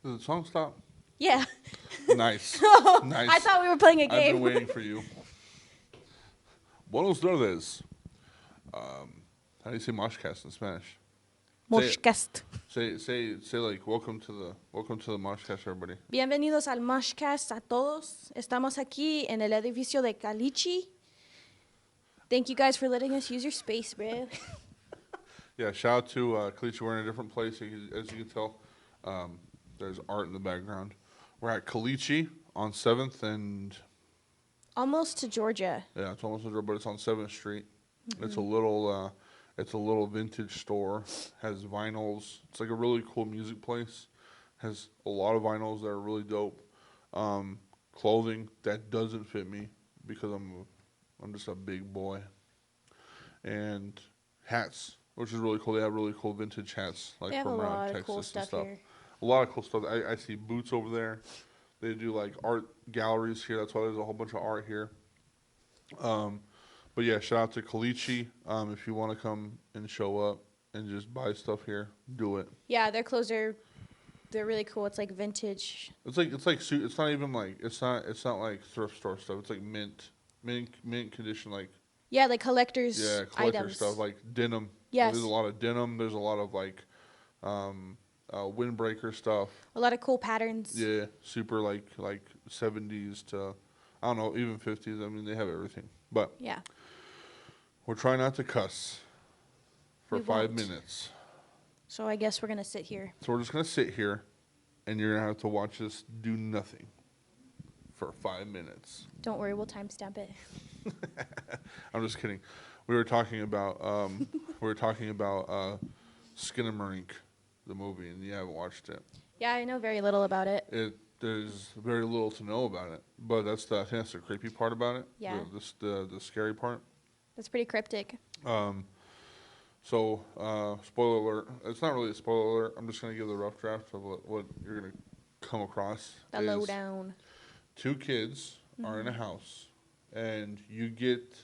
Did the song stop? Yeah. Nice. Nice. I thought we were playing a game. I've been waiting for you. Buenos tardes. How do you say MOSHCAST in Spanish? MOSHCAST. Say like welcome to the MOSHCAST, everybody. Bienvenidos al MOSHCAST a todos. Estamos aquí en el edificio de Caliche. Thank you guys for letting us use your space, bro. Yeah, shout out to Caliche. We're in a different place, as you can tell. There's art in the background. We're at Caliche on 7th and... Almost to Georgia. Yeah, it's almost Georgia, but it's on 7th Street. Mm-hmm. It's a little vintage store. Has vinyls. It's like a really cool music place. Has a lot of vinyls that are really dope. Clothing that doesn't fit me because I'm just a big boy. And hats, which is really cool. They have really cool vintage hats, like from around Texas cool and stuff. Here. A lot of cool stuff. I see boots over there. They do like art galleries here. That's why there's a whole bunch of art here. But yeah, shout out to Caliche. If you want to come and show up and just buy stuff here, do it. Yeah, their clothes they're really cool. It's like vintage. It's not even like it's not like thrift store stuff. It's like mint condition, like like collector's items. Stuff like denim. Yes. There's a lot of denim. There's a lot of like windbreaker stuff. A lot of cool patterns. Yeah, super like 70s to I don't know, even 50s. I mean, they have everything. But yeah, we're trying not to cuss for 5 minutes. So I guess we're gonna sit here. So we're just gonna sit here, and you're gonna have to watch us do nothing for 5 minutes. Don't worry, we'll timestamp it. I'm just kidding. We were talking about Skinamarink, the movie, and you haven't watched it. Yeah, I know very little about it. There's very little to know about it, but I think that's the creepy part about it. Yeah. The scary part. That's pretty cryptic. So, spoiler alert. It's not really a spoiler alert. I'm just going to give the rough draft of what you're going to come across. The lowdown. 2 kids are in a house, and you get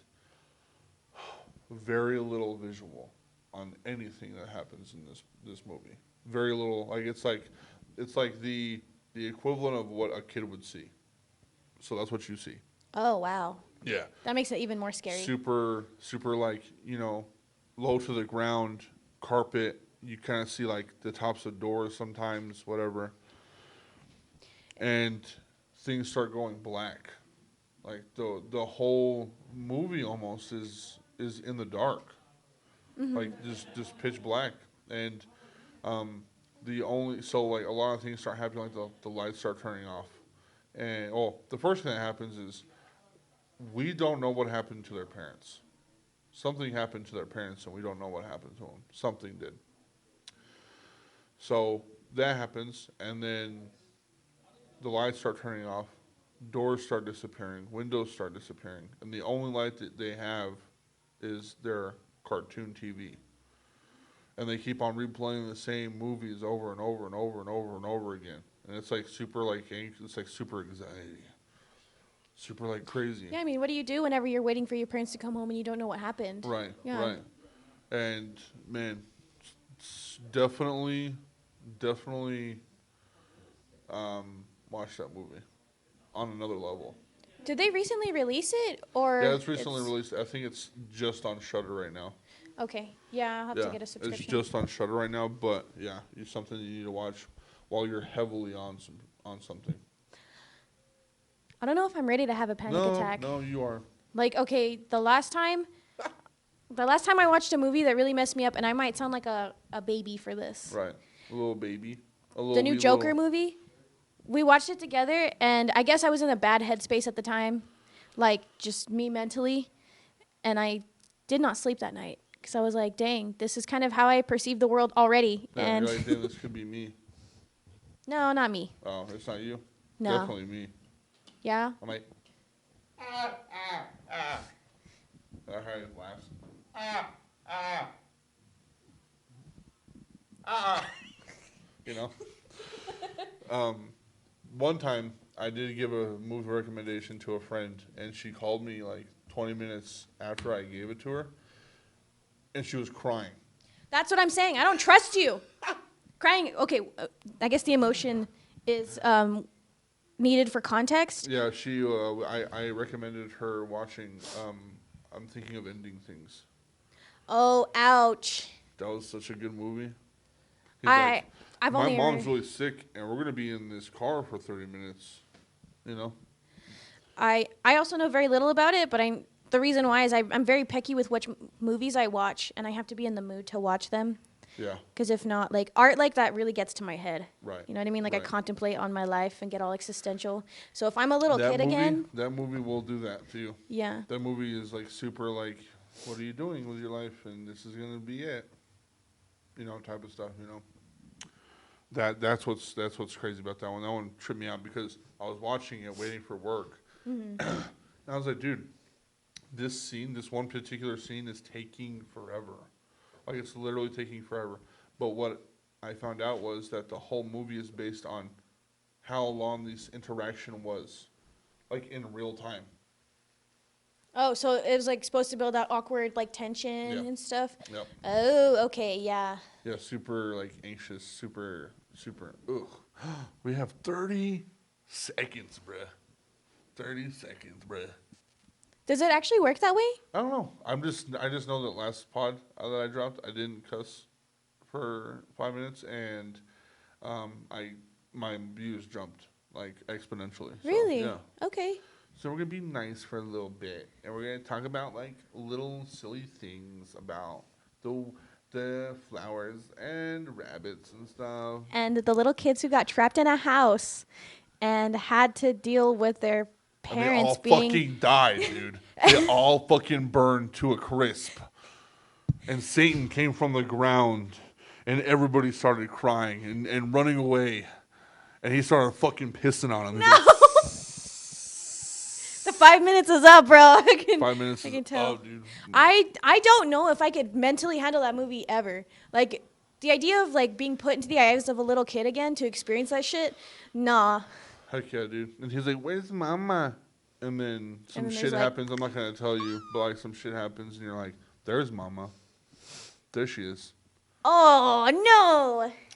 very little visual on anything that happens in this movie. Very little. Like it's like the equivalent of what a kid would see. So that's what you see. Oh, wow. Yeah. That makes it even more scary. Super like, low to the ground, carpet. You kind of see like the tops of doors sometimes, whatever. And things start going black. Like the whole movie almost is in the dark. Mm-hmm. Like just pitch black. And so like a lot of things start happening, like the lights start turning off. And the first thing that happens is we don't know what happened to their parents. Something happened to their parents, and we don't know what happened to them. Something did. So that happens, and then the lights start turning off, doors start disappearing, windows start disappearing, and the only light that they have is their cartoon TV. And they keep on replaying the same movies over and over and over and over and over again. And it's like super like anxious, it's like super anxiety. Super like crazy. Yeah, I mean, what do you do whenever you're waiting for your parents to come home and you don't know what happened? Right, yeah. Right. And man, definitely watch that movie on another level. Did they recently release it or? Yeah, it's recently released. I think it's just on Shudder right now. Okay. Yeah, I'll have to get a subscription. It's just on Shudder right now, but yeah, it's something you need to watch while you're heavily on something. I don't know if I'm ready to have a panic attack. No, you are. Like, okay, the last time I watched a movie that really messed me up, and I might sound like a baby for this. Right. A little baby. The new Joker movie. We watched it together, and I guess I was in a bad headspace at the time, like just me mentally, and I did not sleep that night because I was like, dang, this is kind of how I perceive the world already. Yeah, and you're like, damn, this could be me. No, not me. Oh, it's not you? No. Definitely me. Yeah? I'm like, I heard it last. One time I did give a movie recommendation to a friend, and she called me like 20 minutes after I gave it to her, and she was crying. That's what I'm saying. I don't trust you. Crying, okay, I guess the emotion is needed for context. Yeah, I recommended her watching. I'm thinking of ending things. Oh, ouch! That was such a good movie. He's I've my only mom's heard. really sick, and we're gonna be in this car for 30 minutes. You know. I also know very little about it, but the reason why is I'm very picky with which movies I watch, and I have to be in the mood to watch them. Yeah. Because if not, like art like that really gets to my head. Right. You know what I mean? Like I Right. contemplate on my life and get all existential. So if I'm a little kid again, That movie will do that to you. yeah. That movie is like super like, what are you doing with your life? And this is gonna be it. You know, type of stuff. You know. That's what's crazy about that one. That one tripped me out because I was watching it, waiting for work, and I was like, dude, this one particular scene is taking forever. Like it's literally taking forever. But what I found out was that the whole movie is based on how long this interaction was, like in real time. Oh, so it was like supposed to build that awkward like tension Yeah. and stuff. Yep. Oh, okay, yeah. Yeah, super like anxious, super. Ugh. We have 30 seconds, bruh. 30 seconds, bruh. Does it actually work that way? I don't know. I just know that last pod that I dropped, I didn't cuss for 5 minutes, and my views jumped like exponentially. So, Really? yeah. Okay. So we're gonna be nice for a little bit, and we're gonna talk about like little silly things about the flowers and rabbits and stuff. And the little kids who got trapped in a house and had to deal with their And they all parents being fucking died, dude. They all fucking burned to a crisp. And Satan came from the ground, and everybody started crying and running away. And he started fucking pissing on them. No. The 5 minutes is up, bro. 5 minutes I is can tell. up, dude. I don't know if I could mentally handle that movie ever. Like the idea of like being put into the eyes of a little kid again to experience that shit. Nah. Heck yeah, dude. And he's like, "Where's mama?" And then some And then shit there's, like- happens. I'm not gonna tell you, but like some shit happens, and you're like, "There's mama. There she is." Oh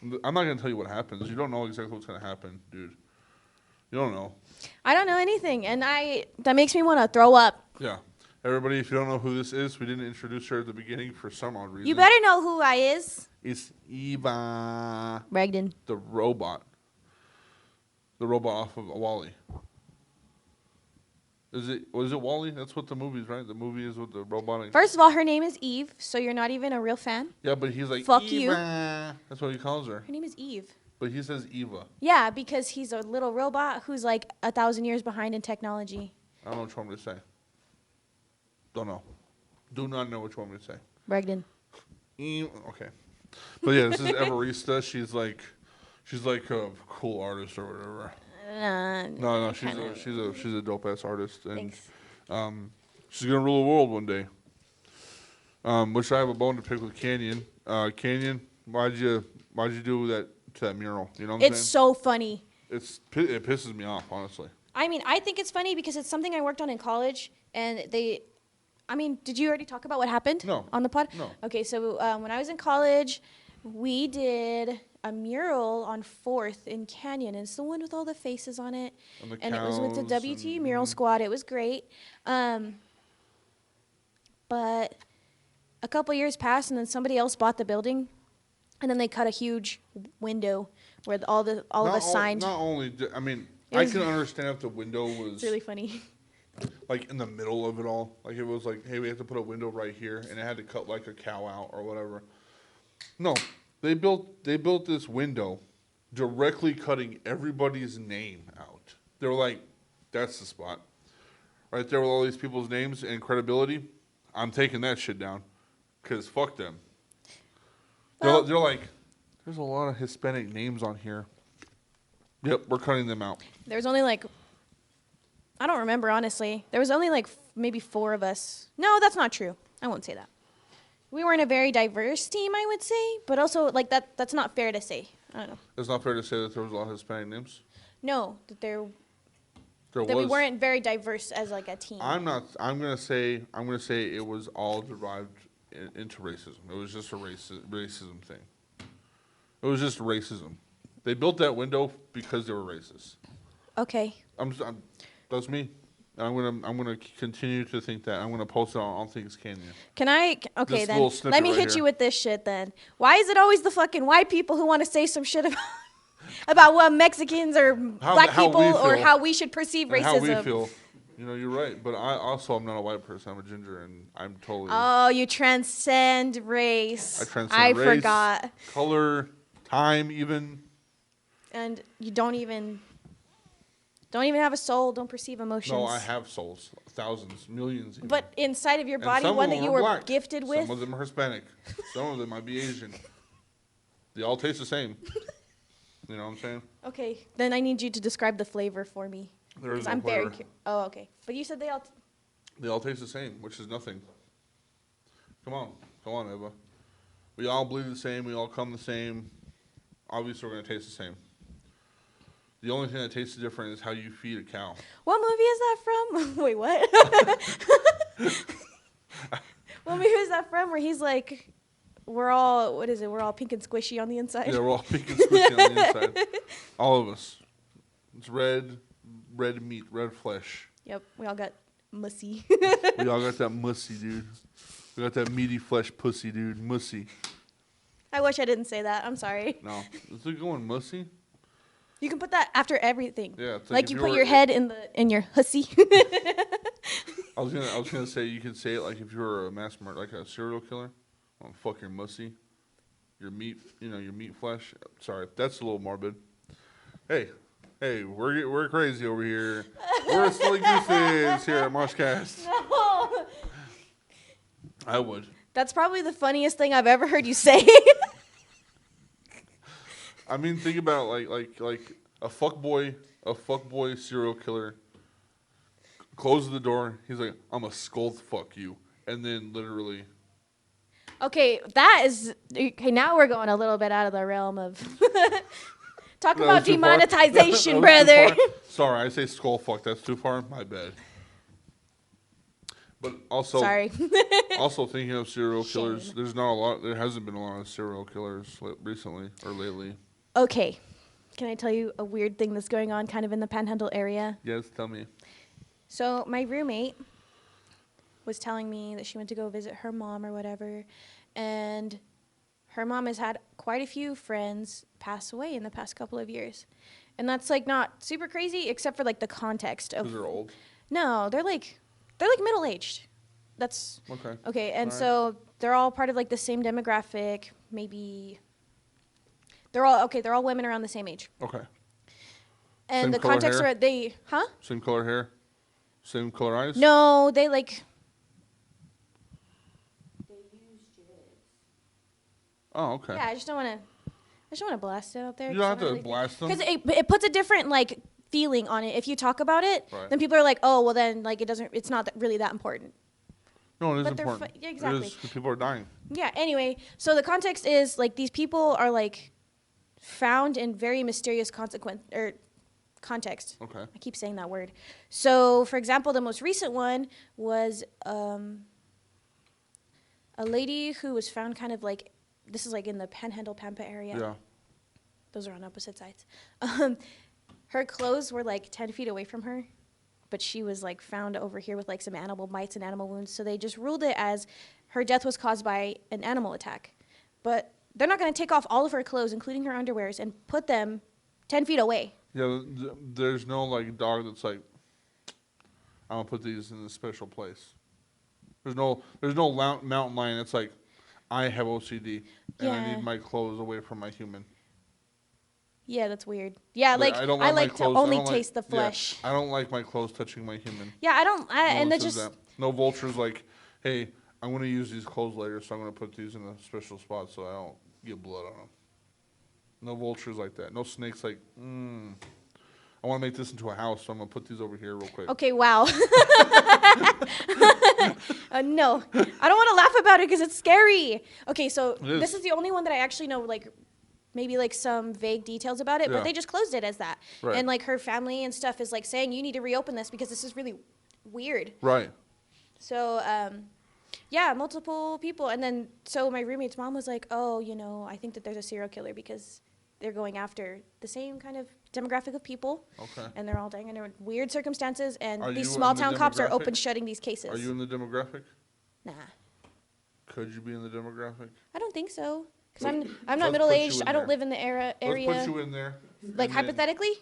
no. I'm not gonna tell you what happens. You don't know exactly what's gonna happen, dude. You don't know. I don't know anything, and that makes me want to throw up. Yeah. Everybody, if you don't know who this is, we didn't introduce her at the beginning for some odd reason. You better know who I is. It's EVA, Bragdon. the robot. The robot off of Wall-E. Was it Wall-E? That's what the movie is, right? The movie is with the robot. First of all, her name is Eve, so you're not even a real fan. Yeah, but he's like, Fuck Eva. you. That's what he calls her. Her name is Eve. But he says Eva. Yeah, because he's a little robot who's like 1,000 years behind in technology. I don't know which one to say. Don't know. Do not know which one to say. Bragdon. Okay. But yeah, this is Everista. She's like a cool artist or whatever. No, she's a dope ass artist, and Thanks. she's gonna rule the world one day. Which I have a bone to pick with Canyon. Canyon, why'd you do that to that mural? You know what I'm It's saying? so funny. It pisses me off, honestly. I mean, I think it's funny because it's something I worked on in college, and did you already talk about what happened? No. On the pod? No. Okay, so when I was in college, we did a mural on 4th in Canyon, and it's the one with all the faces on it. And It was with the cows WT and- Mural Squad. It was great. But a couple years passed, and then somebody else bought the building, and then they cut a huge window where all of us signed. Not only, It I was- can understand if the window was It's really funny. like in the middle of it all. Like it was like, hey, we have to put a window right here, and it had to cut like a cow out or whatever. No, they built this window directly cutting everybody's name out. They were like, that's the spot. Right there with all these people's names and credibility. I'm taking that shit down. Because fuck them. Well- They're like, there's a lot of Hispanic names on here. Yep, we're cutting them out. There was only I don't remember, honestly. There was only maybe 4 of us. No, that's not true. I won't say that. We weren't a very diverse team, I would say, but also that's not fair to say. I don't know. It's not fair to say that there was a lot of Hispanic names. No, that There we was. weren't very diverse as a team. I'm gonna say it was all derived into racism. It was just a racism thing. It was just racism. They built that window because they were racist. Okay. That's me. I'm gonna continue to think that. I'm gonna post it on Things Canyon. Can I? Okay, This then. little snippet Let me right hit here. you with this shit then. Why is it always the fucking white people who want to say some shit about about what Mexicans or black how people we or feel. how we should perceive And racism? how we feel. You know, you're right. But I'm not a white person. I'm a ginger, and I'm totally. Oh, you transcend race. I transcend race, forgot. color, time, even. And you don't even have a soul. Don't perceive emotions. No, I have souls, thousands, millions. Even. But inside of your And body, some one of that them you are were black. gifted with. Some of them are Hispanic. Some of them might be Asian. They all taste the same. You know what I'm saying? Okay, then I need you to describe the flavor for me. There is Because no I'm very flavor. Oh, okay. But you said they all. They all taste the same, which is nothing. Come on, Eva. We all bleed the same. We all come the same. Obviously, we're gonna taste the same. The only thing that tastes different is how you feed a cow. What movie is that from? Wait, what? What movie is that from? Where he's like, we're all pink and squishy on the inside. Yeah, we're all pink and squishy on the inside. All of us. It's red meat, red flesh. Yep, we all got mussy. We all got that mussy, dude. We got that meaty flesh pussy, dude. Mussy. I wish I didn't say that. I'm sorry. No. Is it going mussy? You can put that after everything. Yeah. It's Like if you you put were- your head in your hussy. I was gonna say you could say it like if you were a mass murderer, like a serial killer. Oh, fuck your mussy. Your meat, your meat flesh. Sorry, that's a little morbid. Hey, we're crazy over here. We're silly goofies here at MOSHCAST. No. I would. That's probably the funniest thing I've ever heard you say. I mean, think about it, like a fuckboy serial killer closes the door. He's like, I'm a skull fuck you, and then literally. Okay, now we're going a little bit out of the realm of talk That about was too far? demonetization, That was too brother. far? Sorry, I say skull fuck. That's too far. My bad. But also, Sorry. also thinking of serial killers, Shame. there's not a lot. There hasn't been a lot of serial killers recently or lately. Okay. Can I tell you a weird thing that's going on kind of in the Panhandle area? Yes, tell me. So my roommate was telling me that she went to go visit her mom or whatever, and her mom has had quite a few friends pass away in the past couple of years. And that's like not super crazy except for like the context of Because they're old. No, they're like middle-aged. That's Okay. okay, and All right. so they're all part of like the same demographic, maybe they're all women around the same age. Okay. And Same the color context hair? are they, huh? Same color hair. Same color eyes. No, they like Oh, okay. yeah, I just don't want to blast it out there. You don't have to blast them. Because it puts a different like feeling on it. If you talk about it, Right. then people are like, oh, well then like it's not really that important. No, it is But they're important. yeah, exactly. It is 'cause people are dying. Yeah, anyway, so the context is like these people are like found in very mysterious context. Okay. I keep saying that word. So, for example, the most recent one was a lady who was found kind of like, this is like in the Panhandle, Pampa area. Yeah. Those are on opposite sides. Her clothes were like 10 feet away from her, but she was like found over here with like some animal bites and animal wounds. So they just ruled it as her death was caused by an animal attack. But they're not going to take off all of her clothes, including her underwears, and put them 10 feet away. Yeah, there's no like dog that's like, I'm gonna put these in a special place. There's no mountain lion that's like, I have OCD and I Yeah. need my clothes away from my human. Yeah, that's weird. Yeah, like I don't I like my like to clothes. I only don't like- taste the yeah, flesh. I don't like my clothes touching my human. Yeah, I No don't. And one that says just that. No vulture's like, hey, I'm gonna use these clothes later, so I'm gonna put these in a special spot so I don't get blood on them. No vultures like that. No snakes like, I want to make this into a house, so I'm gonna put these over here real quick. okay. Wow. No, I don't want to laugh about it because it's scary. Okay, so is. this is the only one that I actually know, like maybe like some vague details about it, Yeah. but they just closed it as that. Right. And like her family and stuff is like saying you need to reopen this because this is really weird. Right. So, yeah, multiple people. And then, so my roommate's mom was like, oh, I think that there's a serial killer because they're going after the same kind of demographic of people. Okay. And they're all dying under weird circumstances. And Are these you small in the town cops are demographic? open shutting these cases. Are you in the demographic? Nah, Could you be in the demographic? I don't think so. Because Let's I'm not put middle you aged. in I don't there. live in the area. Let's put you in there. Like and then- hypothetically,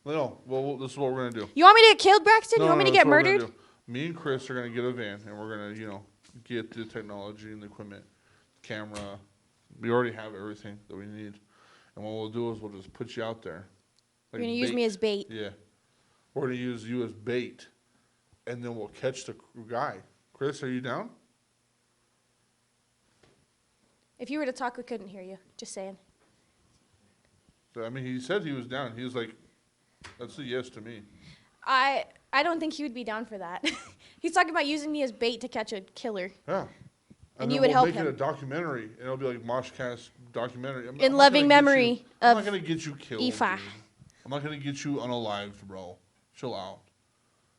No. Well, this is what we're gonna do. you want me to get killed, Braxton? No, You want no, me to that's get what we're gonna murdered? do. Me and Chris are gonna get a van, and we're gonna, get the technology and the equipment, camera. We already have everything that we need. And what we'll do is we'll just put you out there. You're gonna use me as bait. Yeah. We're gonna use you as bait, and then we'll catch the guy. Chris, are you down? If you were to talk, we couldn't hear you. Just saying. I mean, he said he was down. He was like, that's a yes to me. I don't think he would be down for that. He's talking about using me as bait to catch a killer. Yeah. And then you would help make him. it a documentary, and it'll be like MOSHCAST documentary. I'm In not loving gonna get memory you- I'm of not gonna get you killed. EVA. Dude. I'm not gonna get you unalived, bro. Chill out.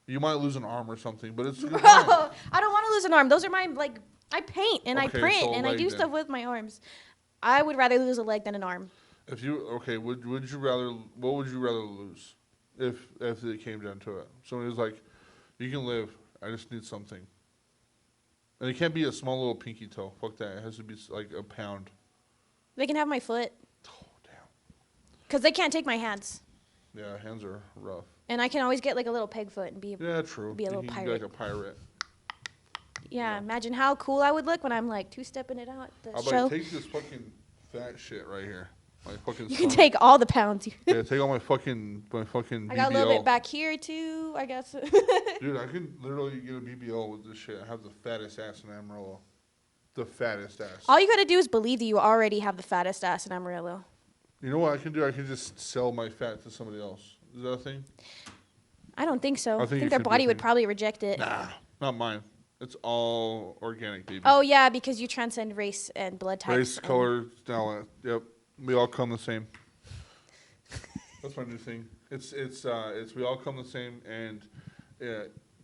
You might lose an arm or something, but it's Bro, I don't want to lose an arm. Those are my, like, I paint and I Okay, print so a and I leg do then. stuff with my arms. I would rather lose a leg than an arm. If you would you rather? What would you rather lose? If it came down to it, somebody was like, "You can live. I just need something." And it can't be a small little pinky toe. Fuck that. It has to be like a pound. They can have my foot Oh damn. because they can't take my hands. Yeah, hands are rough. And I can always get like a little peg foot and be. Yeah, true. Be a little you can pirate. be like a pirate. Yeah, imagine how cool I would look when I'm like two-stepping it out at the I'll show. like take this fucking fat shit right here. My fucking. You can stomach. take all the pounds. Yeah, take all my fucking BBL. I got a little bit back here too, I guess. Dude, I can literally get a BBL with this shit. I have the fattest ass in Amarillo. The fattest ass. All you gotta do is believe that you already have the fattest ass in Amarillo. You know what I can do? I can just sell my fat to somebody else. Is that a thing? I don't think so. I I think think it their could be a body would thing. probably reject it. Nah, not mine. It's all organic, baby. Oh yeah, because you transcend race and blood types. Race, and- color, talent. Yep, we all come the same. That's my new thing. It's we all come the same, and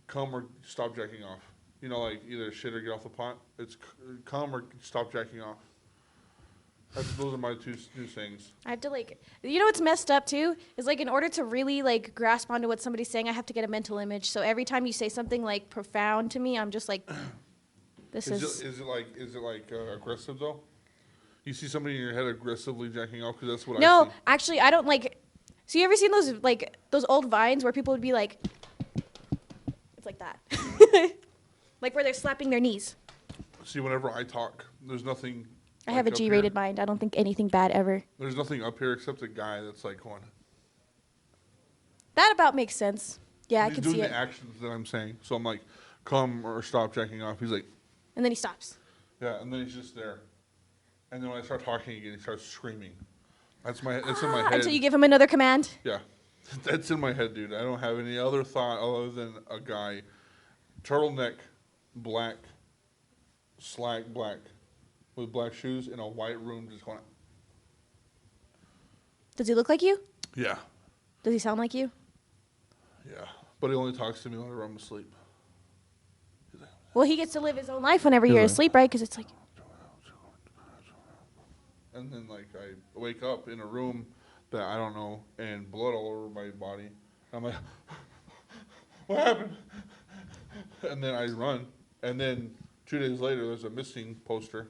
come or stop jacking off. You know, like either shit or get off the pot. It's come or stop jacking off. Those are my two new things. I have to like, you know what's messed up too? Is like in order to really like grasp onto what somebody's saying, I have to get a mental image. So every time you say something like profound to me, I'm just like, this is. Is it like aggressive though? You see somebody in your head aggressively jacking off because that's what I No, see. actually, I don't like. So you ever seen those old vines where people would be like, it's like that, like where they're slapping their knees. See, whenever I talk, there's nothing. I have a up G-rated here. mind. I don't think anything bad ever. There's nothing up here except a guy that's like going. That about makes sense. Yeah, I He's can doing see the it. actions that I'm saying. So I'm like, come or stop jacking off. He's like, And then he stops. yeah, and then he's just there. And then when I start talking again, he starts screaming. It's in my head. Until you give him another command. Yeah, that's in my head, dude. I don't have any other thought other than a guy, turtleneck, black, slack black, with black shoes in a white room, just going. Does he look like you? Yeah, Does he sound like you? yeah. But he only talks to me whenever I'm asleep. He's like, Well, he gets to live his own life whenever He's you're like- asleep, right? Because it's like, and then like I wake up in a room that I don't know and blood all over my body. I'm like, what happened? And then I run, and then 2 days later there's a missing poster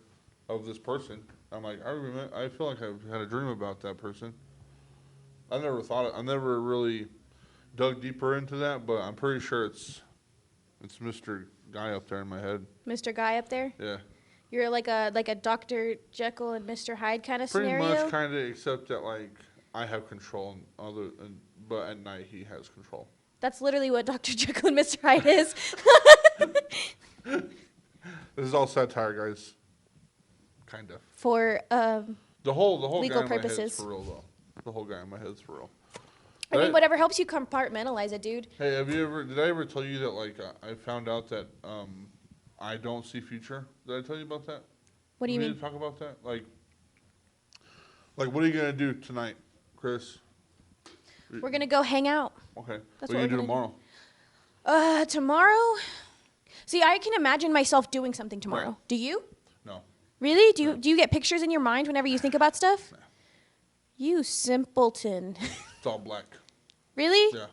of this person. I'm like, I feel like I've had a dream about that person. I never really dug deeper into that, but I'm pretty sure it's Mr. Guy up there in my head. Mr. Guy up there. Yeah. You're like a Dr. Jekyll and Mr. Hyde kind of Pretty scenario. much, kind of, except that like I have control, but at night he has control. That's literally what Dr. Jekyll and Mr. Hyde is. This is all satire, guys. Kind of. For The whole legal guy in my head's purposes. for real though. The whole guy in my head's for real. I mean, Right? whatever helps you compartmentalize it, dude. Hey, did I ever tell you that like I found out that I don't see future? Did I tell you about that? What do you we mean? need to talk about that? Like what are you gonna do tonight, Chris? We're gonna go hang out. Okay. That's what are what you we're gonna do gonna tomorrow? Tomorrow? See, I can imagine myself doing something tomorrow. Right. Do you? No. Really? No. Do you get pictures in your mind whenever you think about stuff? No. You simpleton. It's all black. Really? Yeah.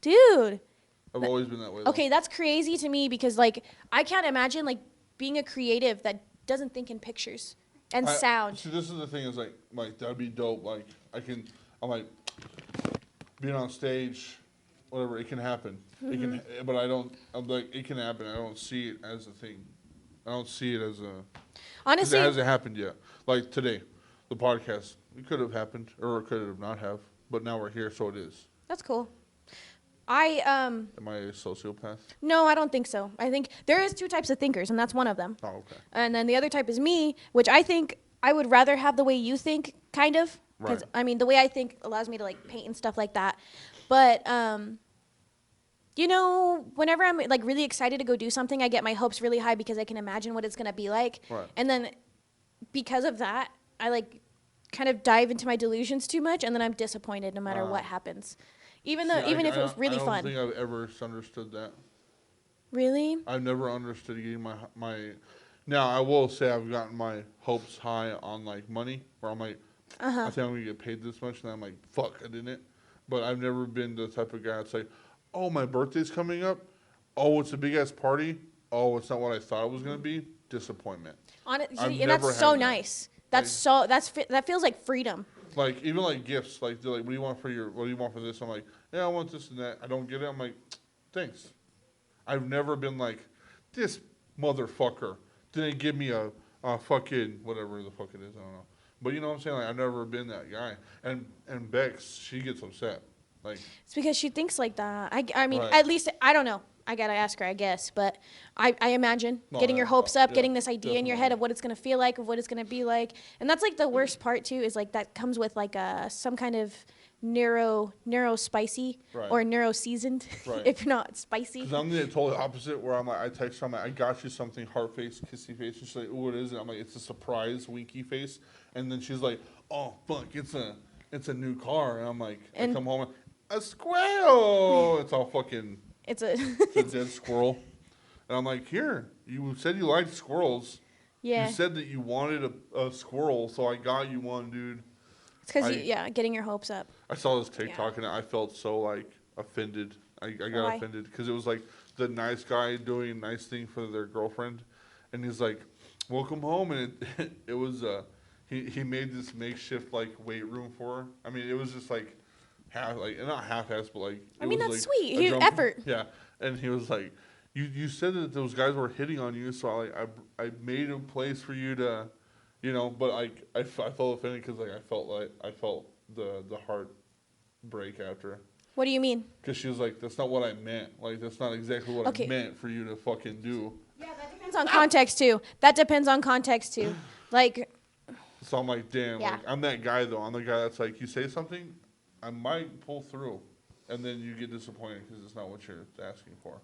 Dude. I've always been that way. Though. Okay, that's crazy to me because, like, I can't imagine, like, being a creative that doesn't think in pictures and sound. See, this is the thing is, like, that'd be dope. Like, I'm like, being on stage, whatever, it can happen. It can, but I'm like, it can happen. I don't see it as a thing. I don't see it as a, Honestly, it hasn't happened yet. Like today, the podcast, it could have happened or it could have not have, but now we're here, so it is. that's cool. Am I a sociopath? No, I don't think so. I think there is 2 types of thinkers, and that's one of them. Oh, okay. And then the other type is me, which I think I would rather have the way you think, kind of. Because, Right. I mean, the way I think allows me to, like, paint and stuff like that. But, you know, whenever I'm, like, really excited to go do something, I get my hopes really high because I can imagine what it's going to be like. Right. And then because of that, I, like, kind of dive into my delusions too much, and then I'm disappointed no matter what happens. Even if it was really fun. I don't think I've ever understood that. Really? I've never understood getting my. Now I will say I've gotten my hopes high on like money, where I'm like, I think I'm gonna get paid this much, and I'm like, fuck, I didn't. But I've never been the type of guy that's like, oh, my birthday's coming up. Oh, it's a big ass party. Oh, it's not what I thought it was gonna be. Disappointment. And never that's so had that. nice. That feels like freedom. Like even like gifts, like they're like, what do you want for this? I'm like, yeah, I want this and that. I don't get it. I'm like, thanks. I've never been like, this motherfucker didn't give me a fucking whatever the fuck it is. I don't know. But you know what I'm saying? Like I've never been that guy. And Bex, she gets upset. Like It's because she thinks like that. I mean, Right. at least I don't know. I gotta ask her, I guess. But I imagine No, getting yeah, your hopes up, yeah, getting this idea in your head definitely. of what it's gonna feel like, of what it's gonna be like, and that's like the worst part too. Is like that comes with like some kind of neuro spicy Right. or neuro seasoned Right. if not spicy. Because I'm the totally opposite, where I'm like, I text her, I'm like, I got you something, heart face, kissy face. And she's like, what is it? I'm like, it's a surprise, winky face. And then she's like, oh, fuck, it's a new car. And I'm like, I come home, a squirrel. It's all fucking, It's a it's a dead squirrel. And I'm like, here, you said you liked squirrels. yeah. You said that you wanted a squirrel, so I got you one, dude. It's because getting your hopes up. I saw this TikTok and I felt so like offended. I got Why? offended because it was like the nice guy doing a nice thing for their girlfriend, and he's like, "Welcome home," and it was he made this makeshift like weight room for her. I mean, it was just like not half-assed, but like I mean, was, that's like, sweet. Effort. Yeah, and he was like, "You said that those guys were hitting on you, so I made a place for you to." You know, but like I felt offended because like I felt the heart break after. What do you mean? Because she was like, "That's not what I meant. Like that's not exactly what Okay. I meant for you to fucking do." Yeah, that depends on context too. That depends on context too. Like, So I'm like, "Damn, Yeah. like, I'm that guy though. I'm the guy that's like, you say something, I might pull through, and then you get disappointed because it's not what you're asking for."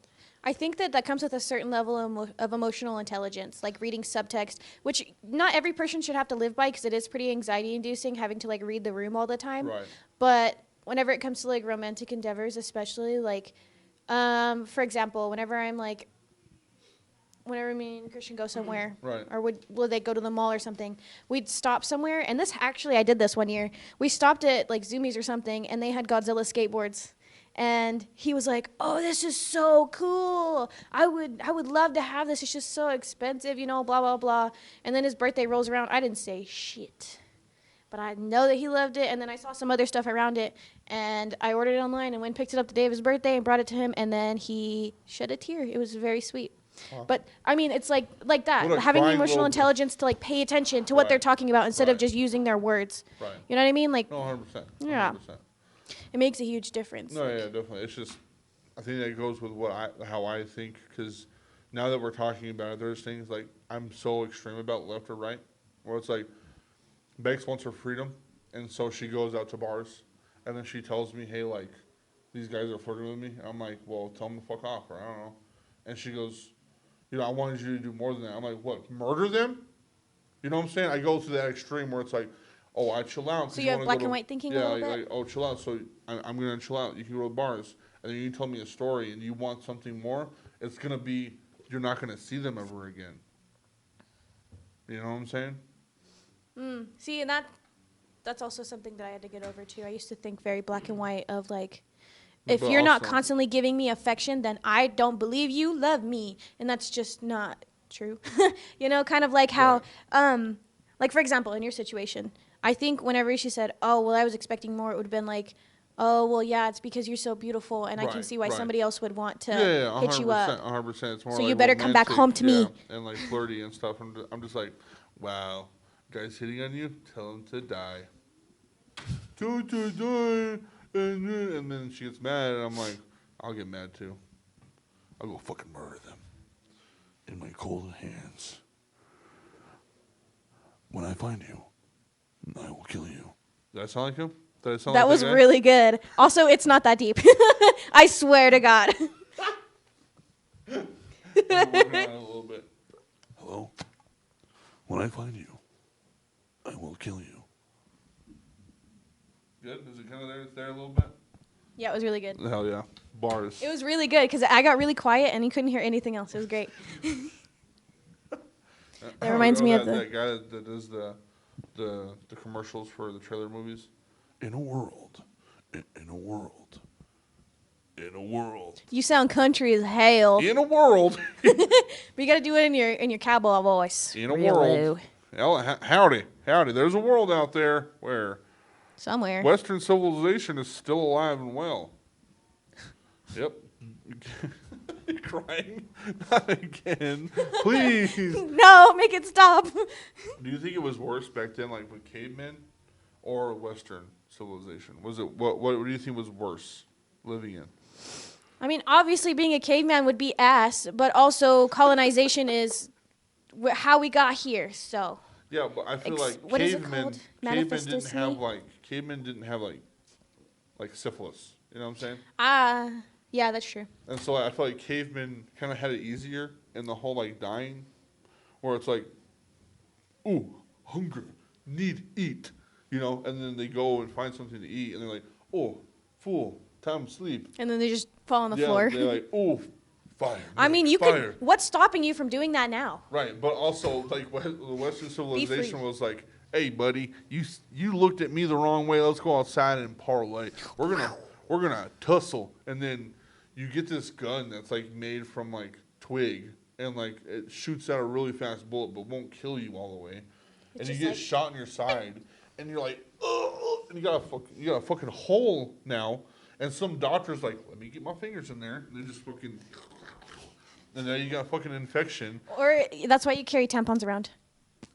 I think that comes with a certain level of emotional intelligence, like reading subtext, which not every person should have to live by because it is pretty anxiety-inducing having to like read the room all the time. Right. But whenever it comes to like romantic endeavors, especially like, for example, whenever me and Christian go somewhere, Right. or will they go to the mall or something, we'd stop somewhere. And this actually, I did this one year. We stopped at like Zoomies or something, and they had Godzilla skateboards. And he was like, "Oh, this is so cool. I would love to have this. It's just so expensive, you know, blah, blah, blah." And then his birthday rolls around. I didn't say shit. But I know that he loved it. And then I saw some other stuff around it. And I ordered it online and went and picked it up the day of his birthday and brought it to him. And then he shed a tear. It was very sweet. Wow. But, I mean, it's like that. What a Having the crying emotional little- intelligence to, like, pay attention to what Right. they're talking about instead of Right. just using their words. Right. You know what I mean? Like, No, 100%. Yeah. 100%. it makes a huge difference. No, yeah, definitely. It's just, I think that goes with how I think, because now that we're talking about it, there's things like I'm so extreme about left or right, where it's like Bex wants her freedom, and so she goes out to bars, and then she tells me, "Hey, like these guys are flirting with me." And I'm like, "Well, tell them to fuck off," or I don't know. And she goes, "I wanted you to do more than that." I'm like, "What? Murder them?" You know what I'm saying? I go to that extreme where it's like, "Oh, I chill out." 'cause So you have wanna black go and to- white thinking a yeah, little bit? like, oh, chill out. So I'm gonna chill out. You can go to bars, and then you tell me a story, and you want something more. It's gonna be you're not gonna see them ever again. You know what I'm saying? See, and That's also something that I had to get over too. I used to think very black and white of like, if But you're not also- constantly giving me affection, then I don't believe you love me, and that's just not true. You know, kind of like how, like for example, in your situation, I think whenever she said, "Oh, well, I was expecting more," it would have been like, "Oh, well, yeah, it's because you're so beautiful, and I can Right, see why right. somebody else would want to Yeah, hit you up." 100%. It's more So like you better come back romantic, home to me. and like flirty and stuff. I'm just like, wow, guys hitting on you, tell him to die. To die, and then she gets mad, and I'm like, I'll get mad too. I'll go fucking murder them in my cold hands. When I find you, I will kill you. Did I sound like him? Did I sound That like was guy? really good. Also, it's not that deep. I swear to God. I'm working on it a little bit. Hello? When I find you, I will kill you. Good? Is it kind of there a little bit? Yeah, it was really good. Hell yeah. Bars. It was really good because I got really quiet and you couldn't hear anything else. It was great. That reminds me of that guy that does the commercials for the trailer movies. In a world. In a world. In a world. You sound country as hell. In a world. But you got to do it in your cowboy voice. In a Real world. low. Howdy. There's a world out there where Somewhere. Western civilization is still alive and well. Yep. You're crying. Not again. Please. No, make it stop. Do you think it was worse back then, like with cavemen, or Western civilization? Was it what do you think was worse living in? I mean, obviously being a caveman would be ass, but also colonization is how we got here, so. Yeah, but I feel like what is it cavemen called? cavemen didn't have like syphilis. You know what I'm saying? Yeah, that's true. And so I feel like cavemen kind of had it easier in the whole like dying, where it's like, ooh, hunger, need eat, you know, and then they go and find something to eat, and they're like, oh, fool, time to sleep. And then they just fall on the floor. They're like, oh, fire. I mean, you could. What's stopping you from doing that now? Right, but also like the Western civilization was like, hey, buddy, you looked at me the wrong way. Let's go outside and parlay. We're gonna tussle, and then you get this gun that's like made from like twig, and like it shoots out a really fast bullet, but won't kill you all the way. And you get shot in your side, and you're like, oh, and you got a fucking hole now. And some doctor's like, let me get my fingers in there, and they just fucking, and now you got a fucking infection. Or that's why you carry tampons around.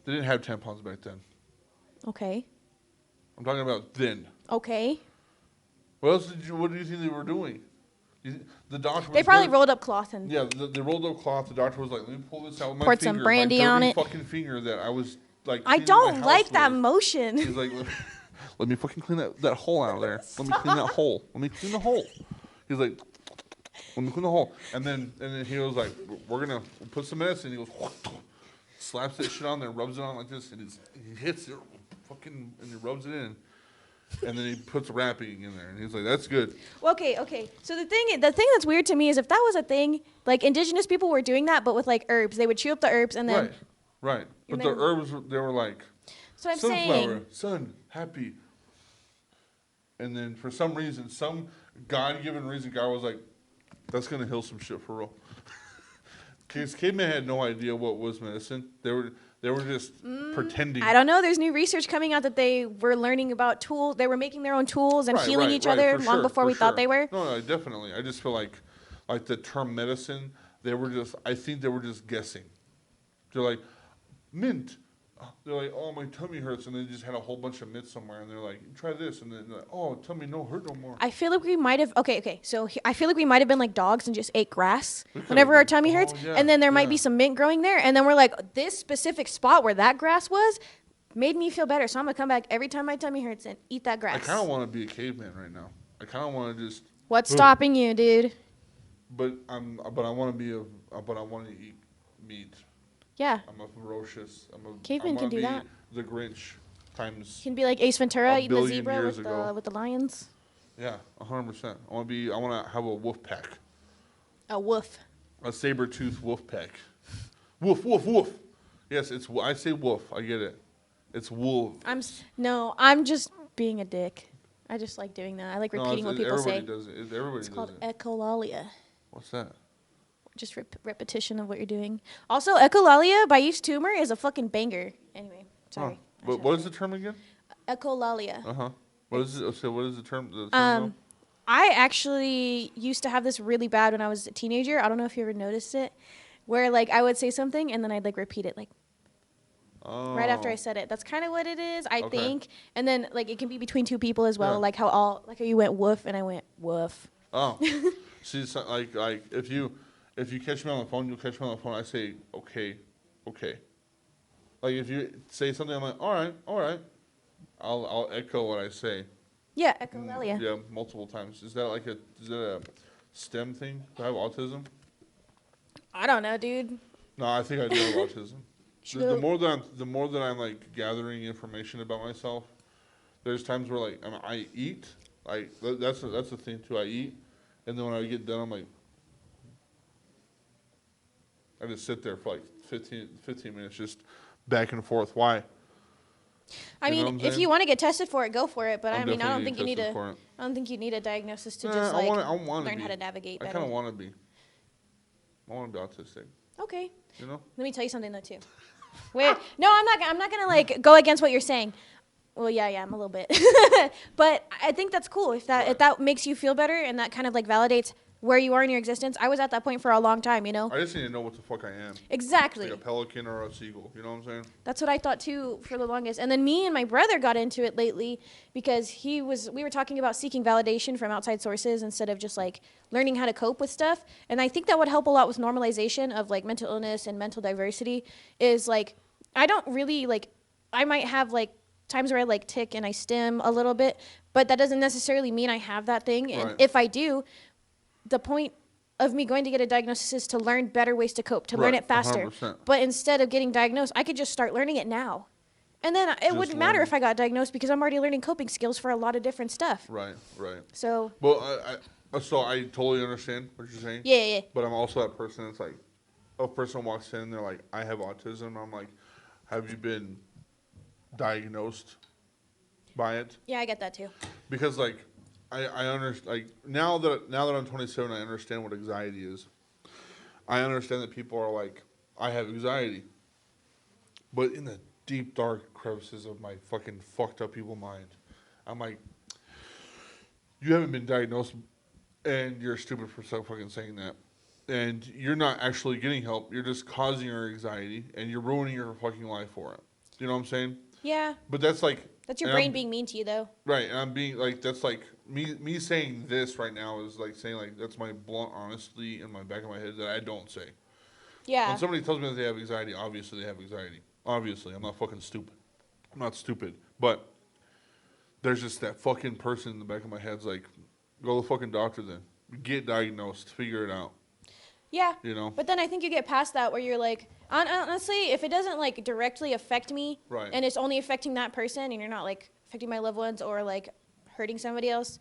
They didn't have tampons back then. Okay. I'm talking about then. Okay. What do you think they were doing? The doctor. They probably rolled up cloth and. Yeah, they rolled up cloth. The doctor was like, "Let me pull this out with my poured finger, some brandy my dirty on it." Fucking finger that I was like. I cleaning don't my like house that with." motion. He's like, let me fucking clean that hole out of there. Let me clean that hole. Let me clean the hole. He's like, let me clean the hole. And then he was like, we're gonna put some medicine. He goes, slaps that shit on there, rubs it on like this, and he hits it, fucking, and he rubs it in. And then he puts wrapping in there, and he's like, "That's good." Okay. So the thing that's weird to me is if that was a thing, like indigenous people were doing that, but with like herbs, they would chew up the herbs and then. Right. But and the then- herbs, they were like, So I'm sunflower, saying. sun, happy. And then for some reason, some God-given reason, God was like, "That's gonna heal some shit for real." Because cavemen had no idea what was medicine. They were just pretending. I don't know. There's new research coming out that they were learning about tools. They were making their own tools and healing each other long before we thought they were. No, definitely. I just feel like the term medicine, I think they were just guessing. They're like, mint. They're like, oh, my tummy hurts. And they just had a whole bunch of mint somewhere. And they're like, try this. And then they're like, oh, tummy no hurt no more. I feel like we might have. Okay. So I feel like we might have been like dogs and just ate grass whenever our tummy hurts. Yeah, and then there might be some mint growing there. And then we're like, this specific spot where that grass was made me feel better. So I'm going to come back every time my tummy hurts and eat that grass. I kind of want to be a caveman right now. I kind of want to just. What's stopping you, dude? But I want to eat meat. Yeah. I'm a ferocious. Caveman can do that. The Grinch times. You can be like Ace Ventura eating the billion zebra years with ago. the lions. Yeah, 100%. I want to have a wolf pack. A wolf. A saber-toothed wolf pack. Woof, woof, woof. Yes, I say wolf. I get it. It's wolf. I'm just being a dick. I just like doing that. I like repeating what people say. Everybody does it. Everybody It's does called it. echolalia. What's that? Just repetition of what you're doing. Also, echolalia by East Tumor is a fucking banger. Anyway, sorry. But what is the term again? Echolalia. What is it? So what is the term? Though? I actually used to have this really bad when I was a teenager. I don't know if you ever noticed it, where like I would say something and then I'd like repeat it like right after I said it. That's kind of what it is, I think. And then like it can be between two people as well, like how you went woof and I went woof. Oh, see, so, like if you catch me on the phone, you'll catch me on the phone. I say okay. Like if you say something, I'm like all right. I'll echo what I say. Yeah, echolalia. Yeah, multiple times. Is that a STEM thing? Do I have autism? I don't know, dude. No, I think I do have autism. The more that I'm like gathering information about myself, there's times where like I eat, like that's the thing too. I eat, and then when I get done, I'm like, I just sit there for like 15 minutes, just back and forth. Why? I mean, if you want to get tested for it, go for it. But I mean, I don't think you need a diagnosis to just like learn how to navigate better. I kind of want to be. I want to be autistic. Okay. You know. Let me tell you something though too. Wait, no, I'm not gonna like go against what you're saying. Well, yeah, I'm a little bit, but I think that's cool if that makes you feel better and that kind of like validates where you are in your existence. I was at that point for a long time, you know. I just need to know what the fuck I am. Exactly. Like a pelican or a seagull. You know what I'm saying? That's what I thought too for the longest. And then me and my brother got into it lately because we were talking about seeking validation from outside sources instead of just like learning how to cope with stuff. And I think that would help a lot with normalization of like mental illness and mental diversity is like, I don't really like, I might have like times where I like tick and I stim a little bit, but that doesn't necessarily mean I have that thing. And if I do, the point of me going to get a diagnosis is to learn better ways to cope, to learn it faster. 100%. But instead of getting diagnosed, I could just start learning it now. And then it wouldn't matter if I got diagnosed because I'm already learning coping skills for a lot of different stuff. Right. So. Well, I totally understand what you're saying. Yeah. But I'm also that person that's like, a person walks in and they're like, I have autism. I'm like, have you been diagnosed by it? Yeah, I get that too. Because like, I understand, like, now that I'm 27, I understand what anxiety is. I understand that people are like, I have anxiety. But in the deep, dark crevices of my fucking fucked up people mind, I'm like, you haven't been diagnosed, and you're stupid for fucking saying that. And you're not actually getting help. You're just causing your anxiety, and you're ruining your fucking life for it. You know what I'm saying? Yeah. But that's like... That's your brain being mean to you, though. Right, and I'm being, like, that's like, me saying this right now is like saying, like, that's my blunt honesty in my back of my head that I don't say. Yeah. When somebody tells me that they have anxiety, obviously they have anxiety. Obviously, I'm not fucking stupid. I'm not stupid. But there's just that fucking person in the back of my head's like, go to the fucking doctor then. Get diagnosed. Figure it out. Yeah. You know? But then I think you get past that where you're like, honestly, if it doesn't like directly affect me, right, and it's only affecting that person, and you're not like affecting my loved ones or like hurting somebody else,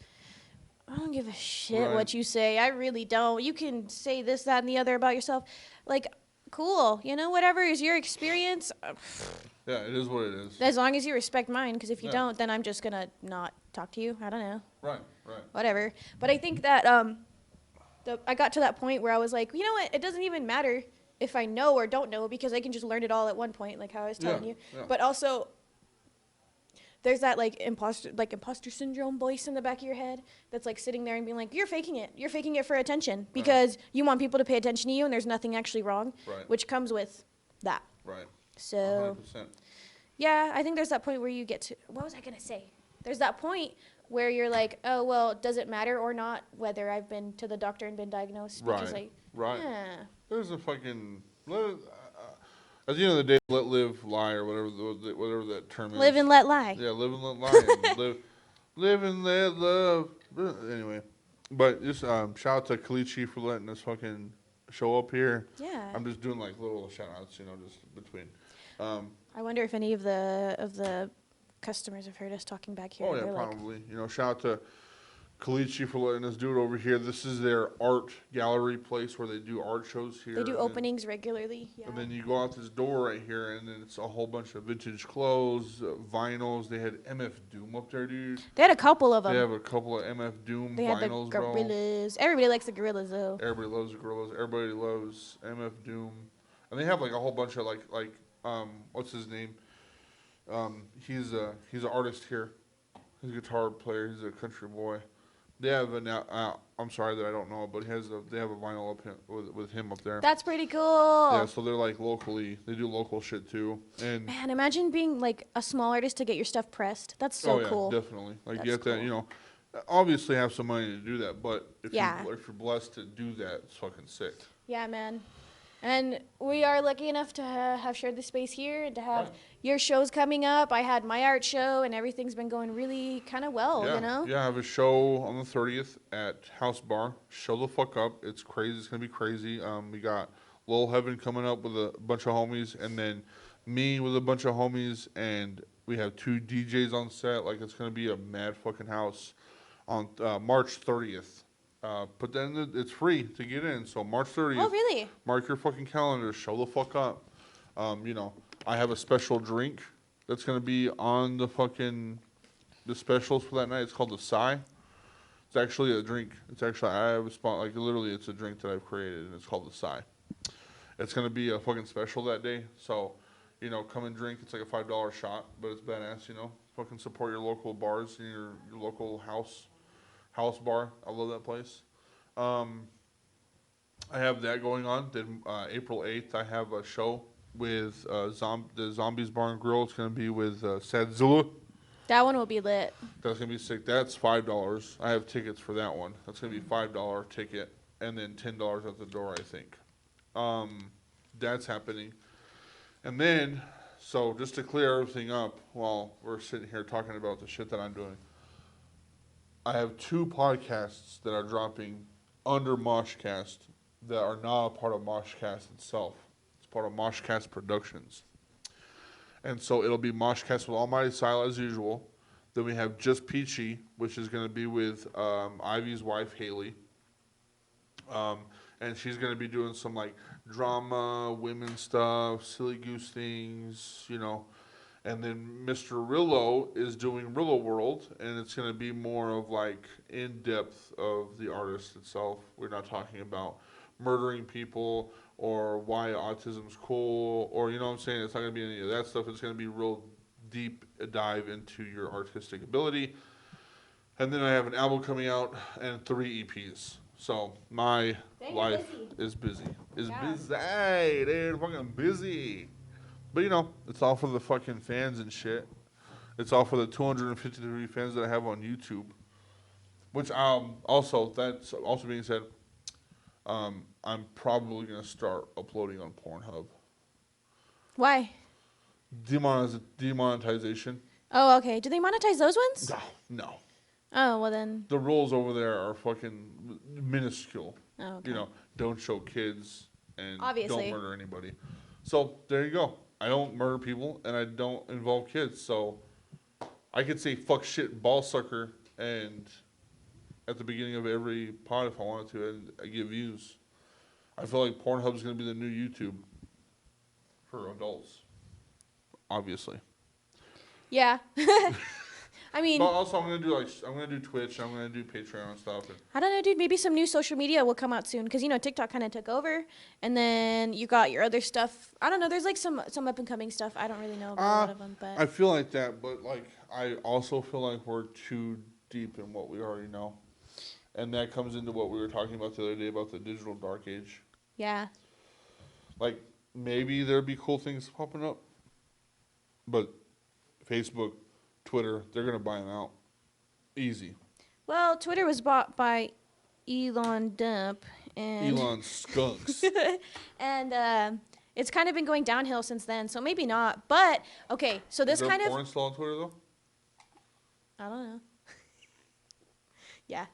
I don't give a shit what you say. I really don't. You can say this, that, and the other about yourself. Like, cool. You know, whatever is your experience. Yeah, it is what it is. As long as you respect mine, because if you don't, then I'm just going to not talk to you. I don't know. Right. Whatever. But I think that I got to that point where I was like, you know what? It doesn't even matter if I know or don't know because I can just learn it all at one point, like how I was telling you. Yeah. But also, there's that like imposter syndrome voice in the back of your head that's like sitting there and being like, you're faking it. You're faking it for attention because you want people to pay attention to you and there's nothing actually wrong, which comes with that. Right. So, 100%. Yeah, I think there's that point where you get to, what was I going to say? There's that point where you're like, oh, well, does it matter or not whether I've been to the doctor and been diagnosed? Because Right. There's a fucking, at the end of the day, let live, lie, or whatever that term is. Live and let lie. Yeah, live and let lie. And live and let love. Anyway, but just shout out to Caliche for letting us fucking show up here. Yeah. I'm just doing like little shout outs, just between. I wonder if any of the customers have heard us talking back here. Oh yeah, probably. Shout out to Caliche for letting us do it over here. This is their art gallery place where they do art shows here. They do and openings regularly. Yeah. and then you go out this door right here, and then it's a whole bunch of vintage clothes, vinyls. They had MF Doom up there, dude. They had a couple of them. They have a couple of MF Doom They had the vinyls, bro. gorillas. Everybody likes the gorillas, though. Everybody loves the Gorillas. Everybody loves MF Doom, and they have like a whole bunch of like what's his name? He's an artist here. He's a guitar player. He's a country boy. They have I'm sorry that I don't know, but they have a vinyl up with him up there. That's pretty cool. Yeah, so they're like locally. They do local shit too. And Man, imagine being like a small artist to get your stuff pressed. That's so oh yeah, cool. definitely. Like That's you have to, cool. obviously have some money to do that. But if Yeah. if you're blessed to do that, it's fucking sick. Yeah, man. And we are lucky enough to have shared the space here and to have Right. your shows coming up. I had my art show, and everything's been going really kind of well, Yeah, you know? yeah. I have a show on the 30th at House Bar. Show the fuck up. It's crazy. It's gonna be crazy. We got Lil Heaven coming up with a bunch of homies, and then me with a bunch of homies, and we have 2 DJs on set. Like it's gonna be a mad fucking house on March 30th. But then it's free to get in. So March 30th. Oh, really? Mark your fucking calendar. Show the fuck up. I have a special drink that's gonna be on the specials for that night. It's called the Psy. It's actually a drink. I have a spot, like literally it's a drink that I've created, and it's called the Psy. It's gonna be a fucking special that day. So, come and drink. It's like a $5 shot, but it's badass. Fucking support your local bars and your local house bar. I love that place. I have that going on. Then April 8th, I have a show with the Zombies Bar and Grill. It's going to be with Sadzilla. That one will be lit. That's going to be sick. That's $5. I have tickets for that one. That's going to be $5 ticket and then $10 at the door, I think. That's happening. And then, so just to clear everything up while we're sitting here talking about the shit that I'm doing, I have 2 podcasts that are dropping under MOSHCAST that are not a part of MOSHCAST itself. It's part of MOSHCAST Productions. And so it'll be MOSHCAST with Almighty Sile as usual. Then we have Just Peachy, which is going to be with Ivy's wife, Haley. And she's going to be doing some like drama, women stuff, silly goose things, And then Mr. Rillo is doing Rillo World, and it's going to be more of like in-depth of the artist itself. We're not talking about murdering people or why autism's cool or, you know what I'm saying? It's not going to be any of that stuff. It's going to be real deep dive into your artistic ability. And then I have an album coming out and 3 EPs. So my life is busy. Busy, dude. Fucking busy. But it's all for the fucking fans and shit. It's all for the 253 fans that I have on YouTube. Which that's also being said, I'm probably gonna start uploading on Pornhub. Why? Demonetization. Oh, okay. Do they monetize those ones? No. Oh, well then. The rules over there are fucking minuscule. Oh, okay. Don't show kids and Obviously. don't murder anybody. So there you go. I don't murder people and I don't involve kids. So I could say fuck shit ball sucker and at the beginning of every pod if I wanted to, and I get views. I feel like Pornhub's gonna be the new YouTube for adults. Obviously. Yeah. I mean, But also I'm gonna do Twitch, I'm gonna do Patreon and stuff. I don't know, dude. Maybe some new social media will come out soon because TikTok kind of took over, and then you got your other stuff. I don't know. There's like some up and coming stuff. I don't really know about a lot of them, but I feel like that, but like I also feel like we're too deep in what we already know, and that comes into what we were talking about the other day about the digital dark age. yeah. Like maybe there'd be cool things popping up, but Facebook, Twitter, they're gonna buy them out, easy. Well, Twitter was bought by Elon Dump and Elon skunks. and it's kind of been going downhill since then. So maybe not. But okay, so this Is kind there of porn still on Twitter though? I don't know. Yeah.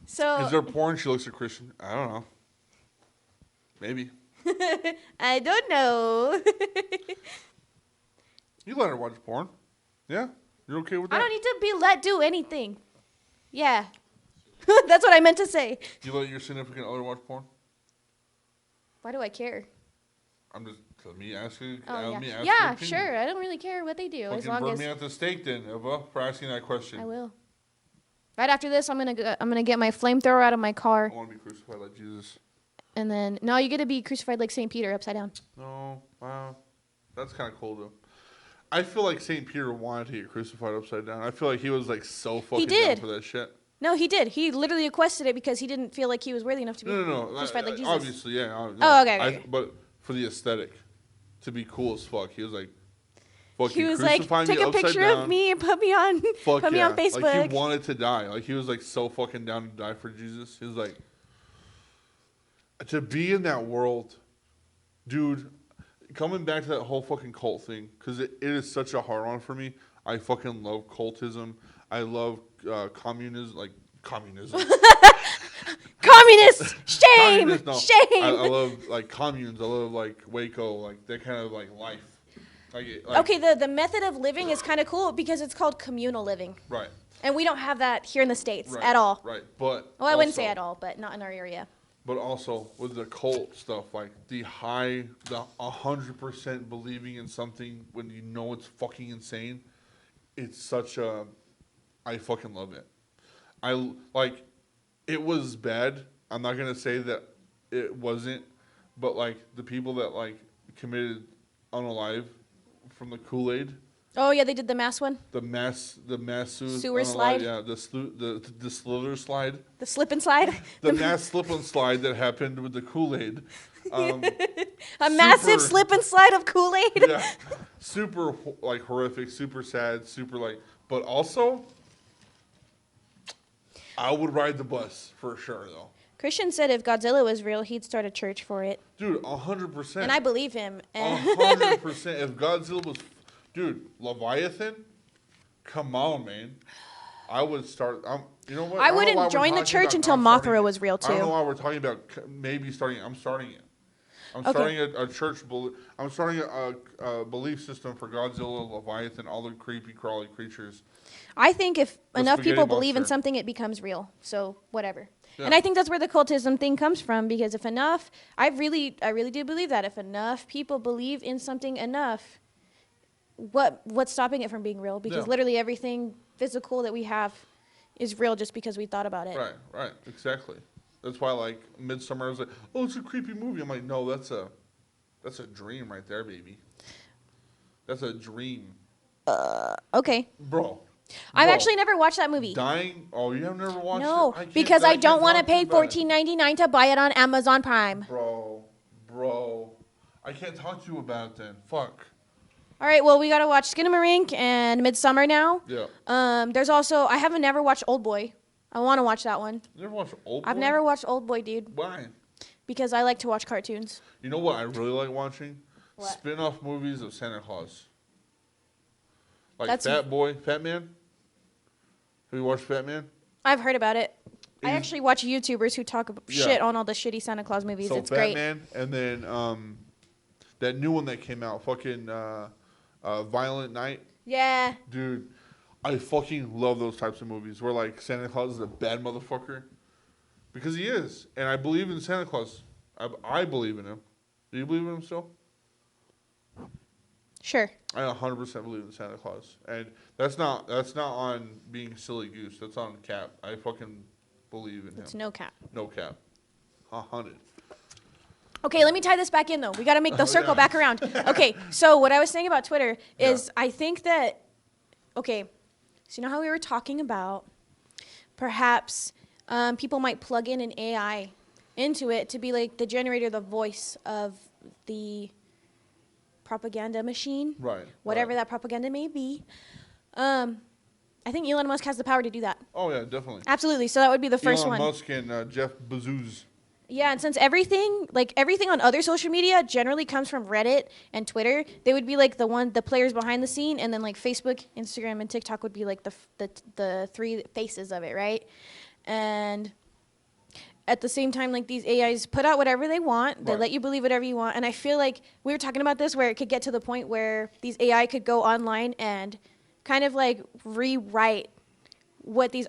So Is there porn? She looks at Christian. I don't know. Maybe. I don't know. You let her watch porn. Yeah. You're okay with that? I don't need to be let do anything. Yeah. That's what I meant to say. You let your significant other watch porn? Why do I care? I'm just let me ask you. Oh, let me ask yeah, your opinion. sure. I don't really care what they do as Fucking long burn as me at the stake, then, Eva, for asking that question. I will. Right after this, I'm gonna get my flamethrower out of my car, I want to be crucified like Jesus. and then no, you get to be crucified like Saint Peter, upside down. No, wow, that's kind of cool though. I feel like Saint Peter wanted to get crucified upside down. I feel like he was like so fucking down did. for that shit. No, he did. He literally requested it because he didn't feel like he was worthy enough to be No. crucified like Jesus. Obviously, yeah. No. Oh, okay. But for the aesthetic, to be cool as fuck, he was like, fucking He was like, crucify me take a upside picture down. of me and put me on Facebook. Like he wanted to die. Like he was like so fucking down to die for Jesus. He was like, to be in that world, dude. Coming back to that whole fucking cult thing, because it is such a hard one for me. I fucking love cultism. I love communism, like communism. Communists! Shame! Communist, no. Shame! I love like communes. I love like Waco, like that kind of like life. Like, Okay, the method of living is kind of cool because it's called communal living. Right. And we don't have that here in the States Right, at all. Right, but Well, I wouldn't also- say at all, but not in our area. But also with the cult stuff, like the 100% believing in something when you know it's fucking insane, it's such a, I fucking love it. I like, it was bad. I'm not gonna say that it wasn't, but like the people that like committed unalive from the Kool-Aid. Oh yeah, they did the mass one. The mass Sewer slide? Yeah, the slither slide. The slip and slide. The mass slip and slide that happened with the Kool-Aid. A massive slip and slide of Kool-Aid. Yeah, super like horrific, super sad, super like. But also, I would ride the bus for sure though. Christian said if Godzilla was real, he'd start a church for it. Dude, 100%. And I believe him. 100%. If Godzilla was, dude, Leviathan, come on, man. I would start. You know what? I don't know why wouldn't we're join the talking church about- until I'm starting Mothra it. was real I don't know too. why we're talking about maybe starting. I'm starting it. I'm Okay. starting a church. I'm starting a belief system for Godzilla, Leviathan, all the creepy, crawly creatures. I think if The enough spaghetti people believe in monster. something, it becomes real. So whatever. Yeah. And I think that's where the cultism thing comes from because if enough, I really do believe that if enough people believe in something enough, what's stopping it from being real? Because Yeah. literally everything physical that we have is real just because we thought about it. Right, exactly. That's why like Midsummer, I was like, oh, it's a creepy movie. I'm like, no, that's a dream right there, baby. That's a dream, Okay. bro. I've Bro, actually never watched that movie. dying. Oh, you have never watched No, it? because I don't want to talk to you pay about it. $14.99 to buy it on Amazon Prime. Bro, I can't talk to you about it then. Fuck. All right, well, we got to watch Skinamarink and Midsummer now. Yeah. There's also, I haven't never watched Oldboy. I want to watch that one. You never watched Old Boy? I've never watched Oldboy, dude, Why? because I like to watch cartoons. You know what I really like watching? What? Spin-off movies of Santa Claus. Like That's- Fat Man? Have you watched Fat Man? I've heard about it. I Is- actually watch YouTubers who talk Yeah. shit on all the shitty Santa Claus movies. So It's Fat great. Man, and then that new one that came out, fucking Violent Night. Yeah. Dude, I fucking love those types of movies where like Santa Claus is a bad motherfucker. Because he is. And I believe in Santa Claus. I believe in him. Do you believe in him still? Sure. I 100% believe in Santa Claus. And that's not on being silly goose. That's on cap. I fucking believe in him. It's no cap. No cap. 100. Okay, let me tie this back in, though. We got to make the circle Yeah. back around. Okay, so what I was saying about Twitter is Yeah. I think that, okay, so you know how we were talking about perhaps people might plug in an AI into it to be like the generator, the voice of the propaganda machine. Right. Whatever right. that propaganda may be. I think Elon Musk has the power to do that. Oh, yeah, definitely. Absolutely. So that would be the first Elon one. Musk and Jeff Bezos. Yeah, and since everything on other social media generally comes from Reddit and Twitter, they would be like the players behind the scene, and then like Facebook, Instagram, and TikTok would be like the three faces of it, right? And at the same time, like these AIs put out whatever they want, they Right. let you believe whatever you want, and I feel like we were talking about this where it could get to the point where these AI could go online and kind of like rewrite what these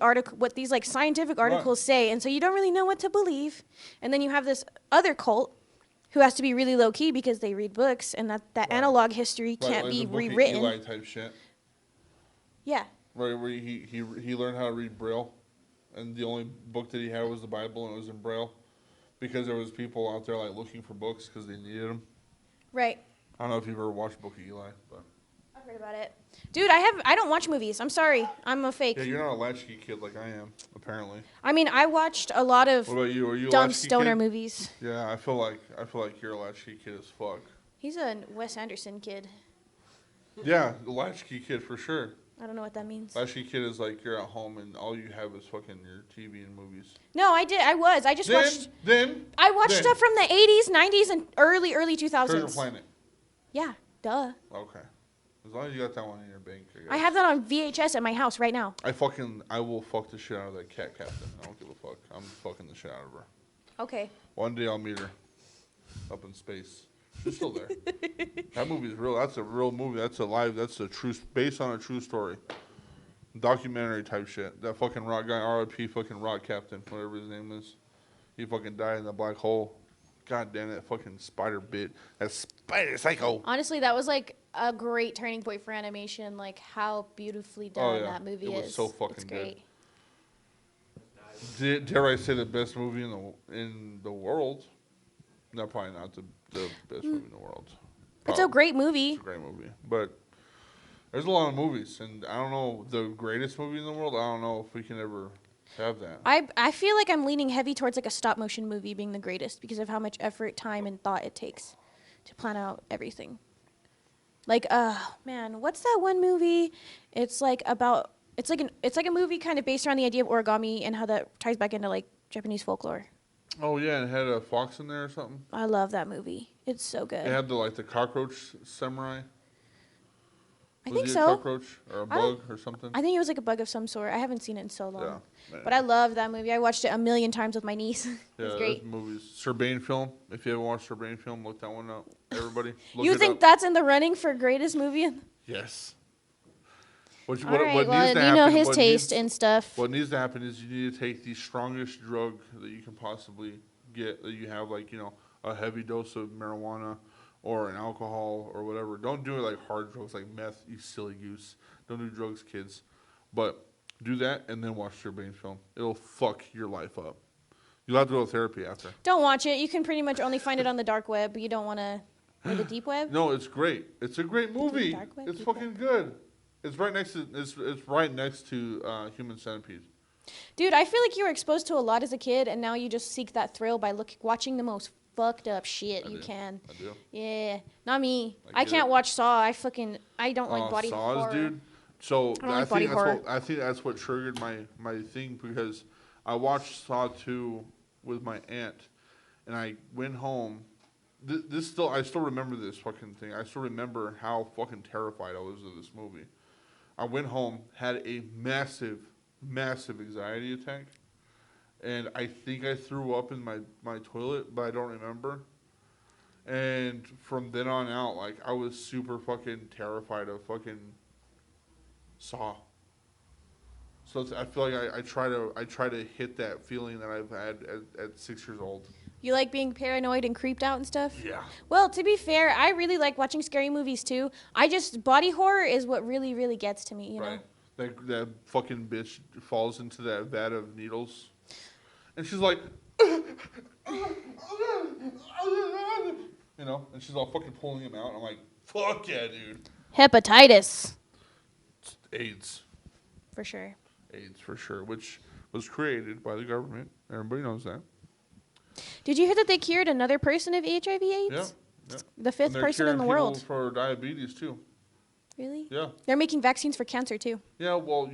like scientific articles say, and so you don't really know what to believe. And then you have this other cult who has to be really low key because they read books, and that analog history can't like be the book of rewritten. Eli type shit. Yeah. Right, where he learned how to read Braille, and the only book that he had was the Bible, and it was in Braille, because there was people out there like looking for books because they needed them. Right. I don't know if you've ever watched Book of Eli, but I've heard about it. Dude, I don't watch movies. I'm sorry. I'm a fake. yeah, you're not a latchkey kid like I am, apparently. I mean, I watched a lot of What about you? Are you a dumb latchkey stoner kid? movies. Yeah, I feel like you're a latchkey kid as fuck. He's a Wes Anderson kid. Yeah, the latchkey kid for sure. I don't know what that means. Latchkey kid is like you're at home and all you have is fucking your TV and movies. No, I did. I just watched. I watched then. stuff from the 80s, 90s, and early 2000s. Treasure Planet. Yeah, duh. Okay. As long as you got that one in your bank. I have that on VHS at my house right now. I will fuck the shit out of that cat captain. I don't give a fuck. I'm fucking the shit out of her. Okay. One day I'll meet her. Up in space. She's still there. That movie's real. That's a real movie. That's based on a true story. Documentary type shit. That fucking rock guy, RIP fucking rock captain, whatever his name is. He fucking died in the black hole. God damn it, fucking spider bit. That spider psycho. Honestly, that was like a great turning point for animation. Like how beautifully done that movie is. It was so fucking it's good. Great. Dare I say the best movie in the world? No, probably not the best movie in the world. It's a great movie. It's a great movie. But there's a lot of movies, and I don't know the greatest movie in the world. I don't know if we can ever have that. I feel like I'm leaning heavy towards like a stop motion movie being the greatest because of how much effort, time, and thought it takes to plan out everything. Like, man, what's that one movie? It's like about it's like a movie kind of based around the idea of origami and how that ties back into like Japanese folklore. Oh yeah, and it had a fox in there or something. I love that movie. It's so good. It had the cockroach samurai. I think Was he so. a cockroach or a bug or something? I think it was like a bug of some sort. I haven't seen it in so long. Yeah, But I love that movie. I watched it a million times with my niece. It's great. Movies. Serbain film. If you ever watched Serbain film, look that one up. Everybody, look You it think up. that's in the running for greatest movie? Yes. What All right, needs well, to you happen, know his taste and stuff. What needs to happen is you need to take the strongest drug that you can possibly get, that you have, like, a heavy dose of marijuana or an alcohol or whatever. Don't do it like hard drugs like meth, you silly goose. Don't do drugs, kids. But do that and then watch Serbain film. It'll fuck your life up. You'll have to go to therapy after. Don't watch it. You can pretty much only find it on the dark web. You don't want to, or the deep web. No, it's great. It's a great movie. Dark web, It's deep fucking good. It's right next to Human Centipede. Dude, I feel like you were exposed to a lot as a kid, and now you just seek that thrill by watching the most fucked up shit you can. I do. Yeah, not me. I I get can't it. watch Saw. I don't like body Saws, horror. dude. So I don't like body horror. I think that's what triggered my thing, because I watched Saw 2 with my aunt, and I went home. I still remember this fucking thing. I still remember how fucking terrified I was of this movie. I went home, had a massive anxiety attack, and I think I threw up in my toilet, but I don't remember. And from then on out, like, I was super fucking terrified of fucking Saw. So I feel like I try to hit that feeling that I've had at 6 years old. You like being paranoid and creeped out and stuff? Yeah. Well, to be fair, I really like watching scary movies too. Body horror is what really, really gets to me, you know? Right. That fucking bitch falls into that vat of needles, and she's like, and she's all fucking pulling him out. And I'm like, fuck yeah, dude. Hepatitis. AIDS. For sure. AIDS for sure, which was created by the government. Everybody knows that. Did you hear that they cured another person of HIV/AIDS? Yeah. The fifth person in the world. People for diabetes too. Really? Yeah. They're making vaccines for cancer too. Yeah, well,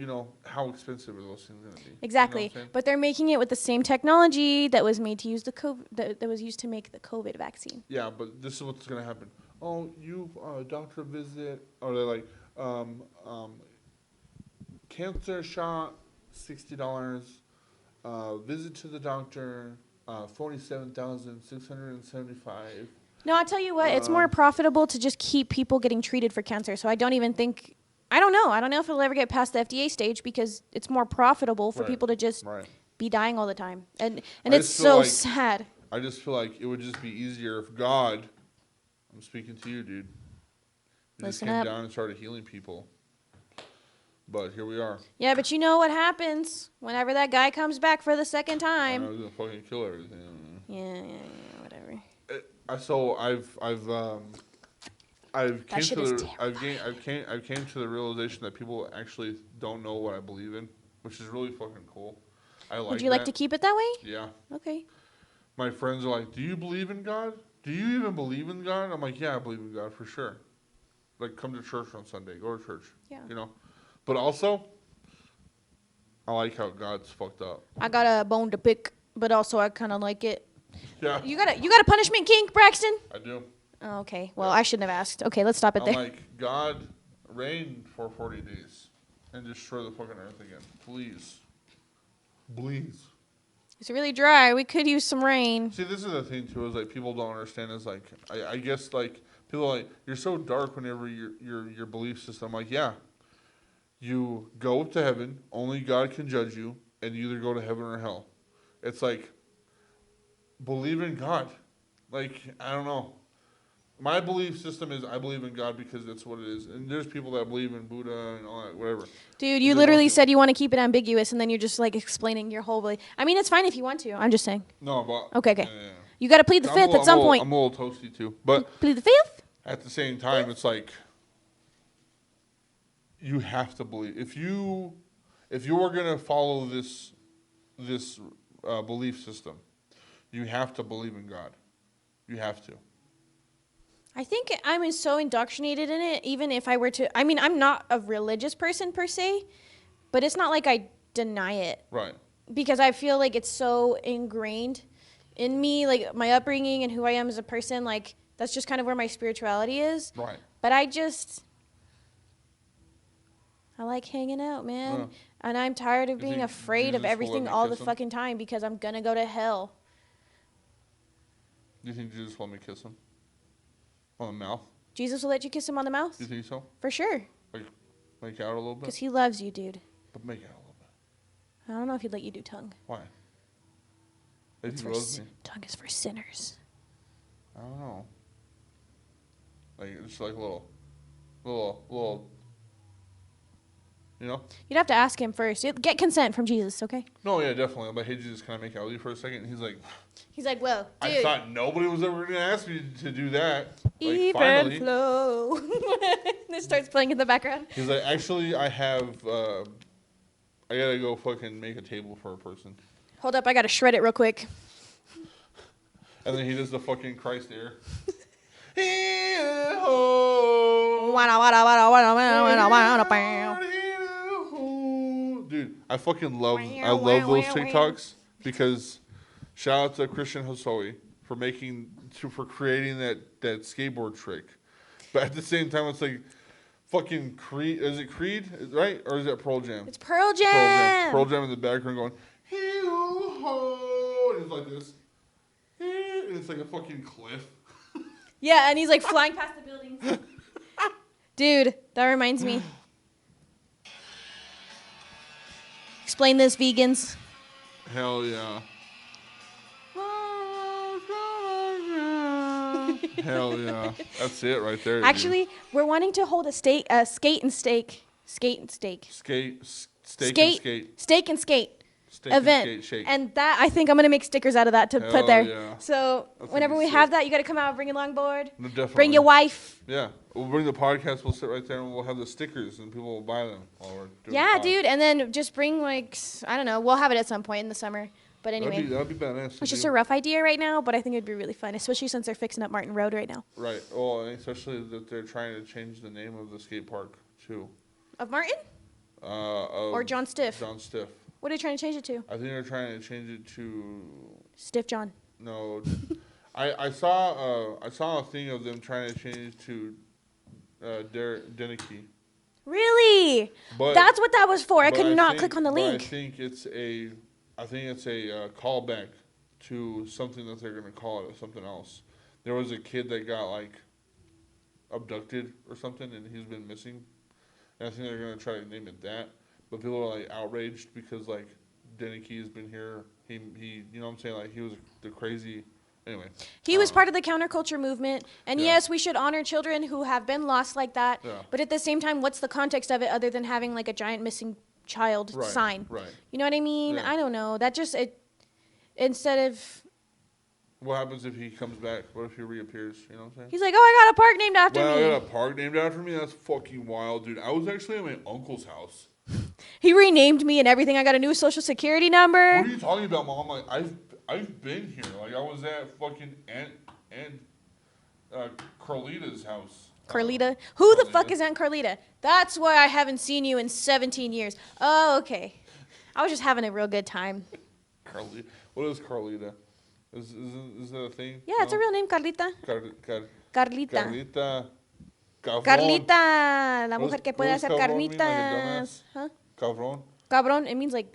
how expensive are those things going to be? Exactly. But they're making it with the same technology that was made to use that was used to make the COVID vaccine. Yeah, but this is what's going to happen. Oh, you doctor visit, or they're like, cancer shot, $60. Visit to the doctor, $47,675. No, I'll tell you what, it's more profitable to just keep people getting treated for cancer. So I don't I don't know. I don't know if it'll ever get past the FDA stage because it's more profitable for Right. people to just Right. be dying all the time. And I it's just feel so like- sad. I just feel like it would just be easier if God, I'm speaking to you, dude, you just Listen came up. down and started healing people. But here we are. Yeah, but you know what happens whenever that guy comes back for the second I time. know he's gonna fucking kill everything. Yeah, whatever. So I've came shit to is the I've came to the realization that people actually don't know what I believe in, which is really fucking cool. I like. Would you like that. to keep it that way? Yeah. Okay. My friends are like, "Do you believe in God? Do you even believe in God?" I'm like, "Yeah, I believe in God for sure. Like, come to church on Sunday. Go to church. Yeah. You know." But also, I like how God's fucked up. I got a bone to pick, but also I kind of like it. Yeah. You got a punishment kink, Braxton? I do. Oh, okay. Well, I shouldn't have asked. Okay, let's stop it I'm there. like, God, reign for 40 days and destroy the fucking earth again. Please. Please. It's really dry. We could use some rain. See, this is the thing, too, is like people don't understand is like, I guess like, people are like, you're so dark whenever your belief system. I'm like, yeah. You go up to heaven, only God can judge you, and you either go to heaven or hell. It's like, believe in God. Like, I don't know. My belief system is I believe in God because that's what it is. And there's people that believe in Buddha and all that, whatever. Dude, you literally said you want to keep it ambiguous, and then you're just like explaining your whole belief. I mean, it's fine if you want to. I'm just saying. No, but... Okay. Yeah. You got to plead the fifth at some point. I'm a little toasty, too. But Plead the fifth? at the same time, it's like, you have to believe. If you are going to follow this belief system, you have to believe in God. You have to. I think I'm so indoctrinated in it, even if I were to... I mean, I'm not a religious person per se, but it's not like I deny it. Right. Because I feel like it's so ingrained in me, like my upbringing and who I am as a person, like that's just kind of where my spirituality is. Right. But I like hanging out, man. Yeah. And I'm tired of You being think afraid of Jesus will let everything me all the kiss him? fucking time because I'm going to go to hell. Do you think Jesus will let me kiss him? On the mouth? Jesus will let you kiss him on the mouth? Do you think so? For sure. Like, make out a little bit? Because he loves you, dude. But make out a little bit. I don't know if he'd let you do tongue. Why? If It's he for loves me. tongue is for sinners. I don't know. Like, just like a little, you know? You'd have to ask him first. Get consent from Jesus, okay? No, yeah, definitely. I'm like, hey, Jesus, can I make out with you for a second? And he's like, He's like, well, dude. I thought nobody was ever going to ask me to do that. Like, Even finally. flow. It starts playing in the background. He's like, actually, I have, I got to go fucking make a table for a person. Hold up, I gotta shred it real quick. And then he does the fucking Christ air. Dude, I fucking love those TikToks because shout out to Christian Hosoi for creating that skateboard trick. But at the same time, it's like fucking Creed. Is it Creed, right? Or is it Pearl Jam? It's Pearl Jam. Pearl Jam in the background going, and it's like this. And it's like a fucking cliff. Yeah, and he's like flying past the buildings. Dude, that reminds me. Explain this, vegans. Hell yeah. Hell yeah. That's it right there. Actually, we're wanting to hold a skate and steak. Steak and skate. Steak and skate Steak event. And skate shake. And that, I think I'm going to make stickers out of that to Hell put there. yeah. So That's whenever gonna we be have sick. that, you got to come out, bring a longboard. No, definitely. Bring your wife. Yeah. We'll bring the podcast. We'll sit right there and we'll have the stickers and people will buy them while we're doing Yeah, the pod. dude. And then just bring I don't know. We'll have it at some point in the summer. But anyway. That'd be badass. It's just a rough idea right now, but I think it'd be really fun, especially since they're fixing up Martin Road right now. Right. Well, and especially that they're trying to change the name of the skate park too. Of Martin? Or John Stiff? John Stiff. What are they trying to change it to? I think they're trying to change it to. Stiff John. No, I saw a thing of them trying to change it to Denicky. Really? But That's what that was for. I but could not think- click on the but link. I think it's a callback to something that they're gonna call it something else. There was a kid that got like abducted or something, and he's been missing. and I think they're gonna try to name it that. But people are like outraged because like Denny Key has been here. He you know what I'm saying? Like he was the crazy. Anyway, He was part of the counterculture movement, and Yeah. yes, we should honor children who have been lost like that. Yeah. But at the same time, what's the context of it other than having like a giant missing child Right, sign? right. You know what I mean? Yeah. I don't know. That just instead of What happens if he comes back? What if he reappears? You know what I'm saying? he's like, oh, I got a park named after Well, me. I got a park named after me. That's fucking wild, dude. I was actually at my uncle's house. He renamed me and everything. I got a new social security number. What are you talking about, Mom? Like I've been here. Like I was at fucking Aunt Carlita's house. Carlita. Who the fuck Carlita. is Aunt Carlita? That's why I haven't seen you in 17 years. Oh, okay. I was just having a real good time. Carlita. What is Carlita? Is that a thing? Yeah, it's a real name, Carlita. Carlita. Carlita. Cabrón. Carlita, la What mujer is- que what puede does hacer cabrón mean? Like a carnitas. dumbass? Huh? Cabrón. Cabrón, it means like,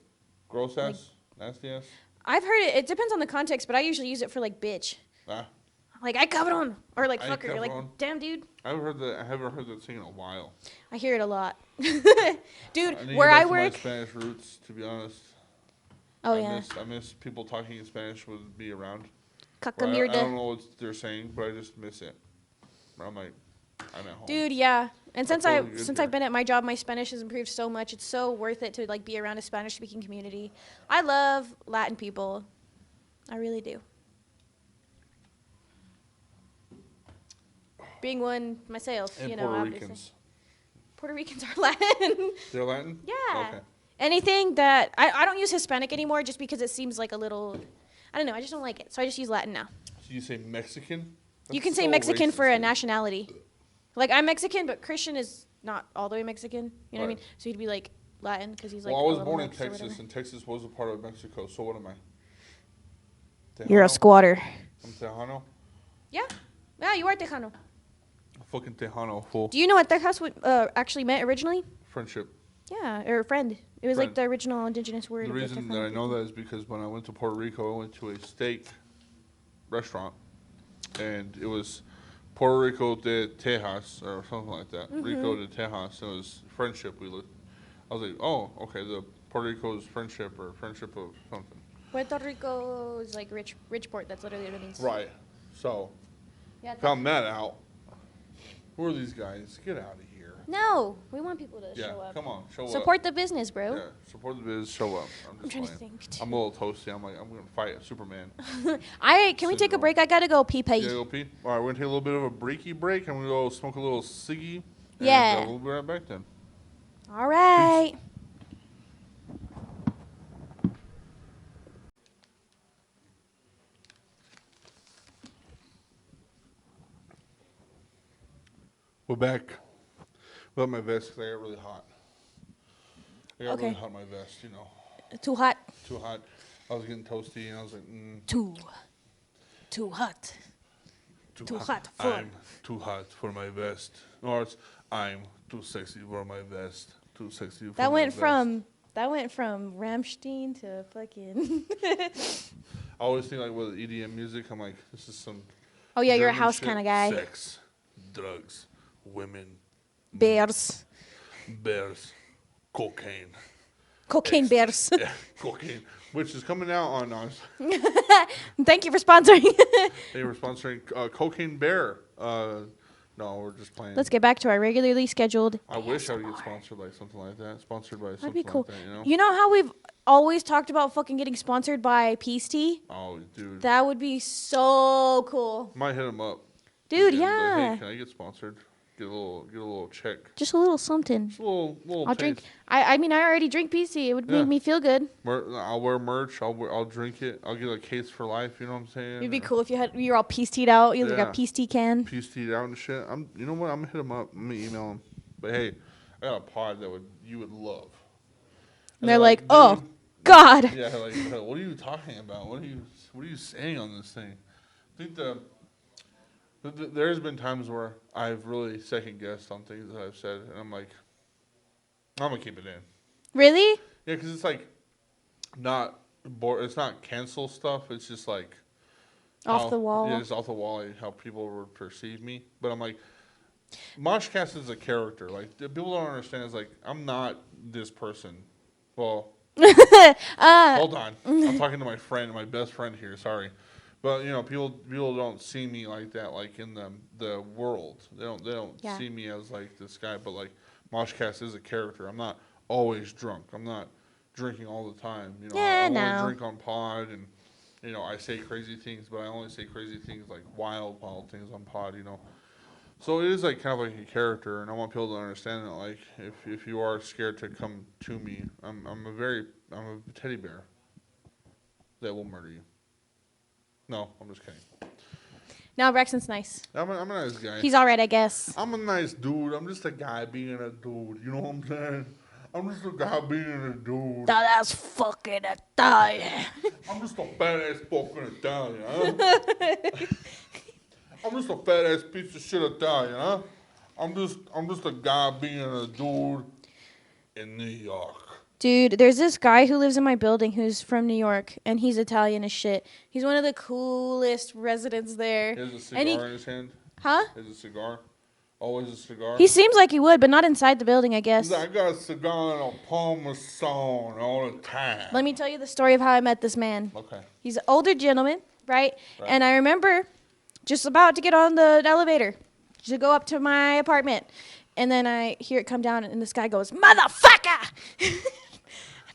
Gross ass. Nasty ass. I've heard it. It depends on the context, but I usually use it for like bitch. Ah. Like, ay cabrón. Or like Ay, fucker. You're like, cabrón. damn, dude. I haven't heard that thing in a while. I hear it a lot. Dude, I need to where get back I to work. my Spanish roots, to be honest. Oh, I yeah. miss people talking in Spanish would be around. Caca But I don't mierda. know what they're saying, but I just miss it. I'm like, I'm at home. Dude, yeah. And since totally good since here. I've been at my job, my Spanish has improved so much. It's so worth it to like be around a Spanish speaking community. I love Latin people. I really do. Being one myself, And you know, Puerto obviously. Ricans. Puerto Ricans are Latin. They're Latin? Yeah. Okay. Anything that I don't use Hispanic anymore just because it seems like a little, I don't know, I just don't like it. So I just use Latin now. So you say Mexican? You That's can say so Mexican racist, for a dude. nationality. Like I'm Mexican, but Christian is not all the way Mexican. You know what I Right. mean? So he'd be like Latin because he's like. Well, I was a born in Latinx or Texas, whatever. and Texas was a part of Mexico, so what am I? You're a Tejano? squatter. I'm Tejano? Yeah. Yeah, you are Tejano. Fucking Tejano, fool. Do you know what Tejas actually meant originally? Friendship. Yeah, or friend. It was like Friend. the original indigenous word. The of the reason that Tejano I know people. that is because when I went to Puerto Rico, I went to a steak restaurant, and it was Puerto Rico de Tejas, or something like that. Mm-hmm. Rico de Tejas. It was friendship. I was like, oh, okay, the Puerto Rico's friendship or friendship of something. Puerto Rico is like rich port. That's literally what it means. Right. So, Yeah. found that out. Who are these guys? Get out of here. No, we want people to Yeah, show up. come on, show up. Support the business, bro. Yeah, support the biz, show up. I'm I'm just trying to playing. think. Too. I'm a little toasty. I'm like, I'm going to fight a Superman. Can we take a Syndrome. break? I gotta go pee pee. Yeah, go pee. All right, we're going to take a little bit of a breaky break. I'm going to go smoke a little ciggy. And Yeah. we'll be right back then. All right. We're back. Without my vest, 'cause I got really hot. I got Okay. really hot in my vest, you know. Too hot. Too hot. I was getting toasty, and I was like, Too hot. Too hot for- I'm too hot for my vest. Or it's, I'm too sexy for my vest. Too sexy for That my went vest. from Rammstein to fucking. I always think like with EDM music, I'm like, this is some. Oh yeah, you're a German house shit. kind of guy. Sex, drugs, women, Bears, bears, cocaine. cocaine bears. Yeah, cocaine, which is coming out on. Thank you for sponsoring. They were sponsoring Cocaine Bear. No, we're just playing. Let's get back to our regularly scheduled. I wish I would get ASMR. sponsored like something like that. Sponsored by That'd something be cool. like that, you know? You know how we've always talked about fucking getting sponsored by Peace Tea? Oh, dude. That would be so cool. Might hit him up. Dude, Again, like, yeah. hey, can I get sponsored? Get a little check. Just a little something. Just a little I'll taste. drink. I mean, I already drink Peace Tea. It would Yeah. make me feel good. I'll wear merch. I'll drink it. I'll get a case for life. You know what I'm saying? It'd be Or cool if you're all Peace Tea'd out. You look like Yeah. a Peace Tea can. Peace tea out and shit. You know what? I'm gonna hit him up. I'm gonna email him. But hey, I got a pod that you would love. And they're like, "Dude," oh, God. Yeah, like, what are you talking about? What are you saying on this thing? I think there's been times where I've really second guessed on things that I've said, and I'm like, I'm gonna keep it in. Really? Yeah, because it's like not it's not cancel stuff. It's just like Off the wall. Yeah, it's off the wall. Like how people would perceive me. But I'm like, MOSHCAST is a character. Like people don't understand. It's like I'm not this person. Well, hold on. I'm talking to my friend, my best friend here. Sorry, but people don't see me like that. Like in the world, they don't Yeah. see me as like this guy. But like MOSHCAST is a character. I'm not always drunk. I'm not drinking all the time. Yeah, I only no. drink on pod, and I say crazy things, but I only say crazy things like wild things on pod. So it is like kind of like a character, and I want people to understand that. Like, if you are scared to come to me, I'm a teddy bear that will murder you. No, I'm just kidding. No, Braxton's nice. I'm a nice guy. He's all right, I guess. I'm a nice dude. I'm just a guy being a dude. You know what I'm saying? I'm just a guy being a dude. That's fucking Italian. I'm just a badass fucking Italian, huh? I'm just a fat ass piece of shit Italian, huh? I'm just a guy being a dude in New York. Dude, there's this guy who lives in my building who's from New York, and he's Italian as shit. He's one of the coolest residents there. He has a cigar in his hand. Huh? He has a cigar. Always a cigar. He seems like he would, but not inside the building, I guess. He's like, I got a cigar and a Parmesan all the time. Let me tell you the story of how I met this man. Okay. He's an older gentleman, right? And I remember just about to get on the elevator to go up to my apartment. And then I hear it come down, and this guy goes, "Motherfucker!"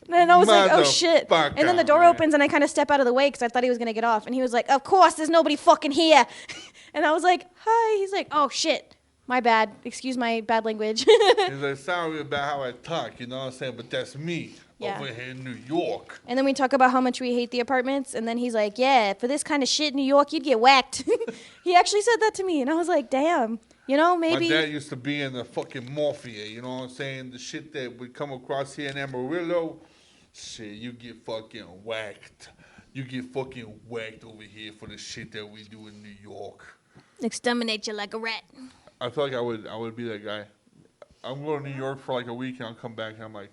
And I was like, oh, shit. And then the door opens, and I kind of step out of the way because I thought he was going to get off. And he was like, of course, there's nobody fucking here. And I was like, hi. He's like, oh, shit. My bad. Excuse my bad language. He's like, sorry about how I talk, you know what I'm saying? But that's me over here in New York. And then we talk about how much we hate the apartments. And then he's like, yeah, for this kind of shit in New York, you'd get whacked. He actually said that to me. And I was like, damn. Maybe. My dad used to be in the fucking mafia, you know what I'm saying? The shit that we come across here in Amarillo, shit, you get fucking whacked. You get fucking whacked over here for the shit that we do in New York. Exterminate you like a rat. I feel like I would be that guy. I'm going to New York for like a week, and I'll come back, and I'm like,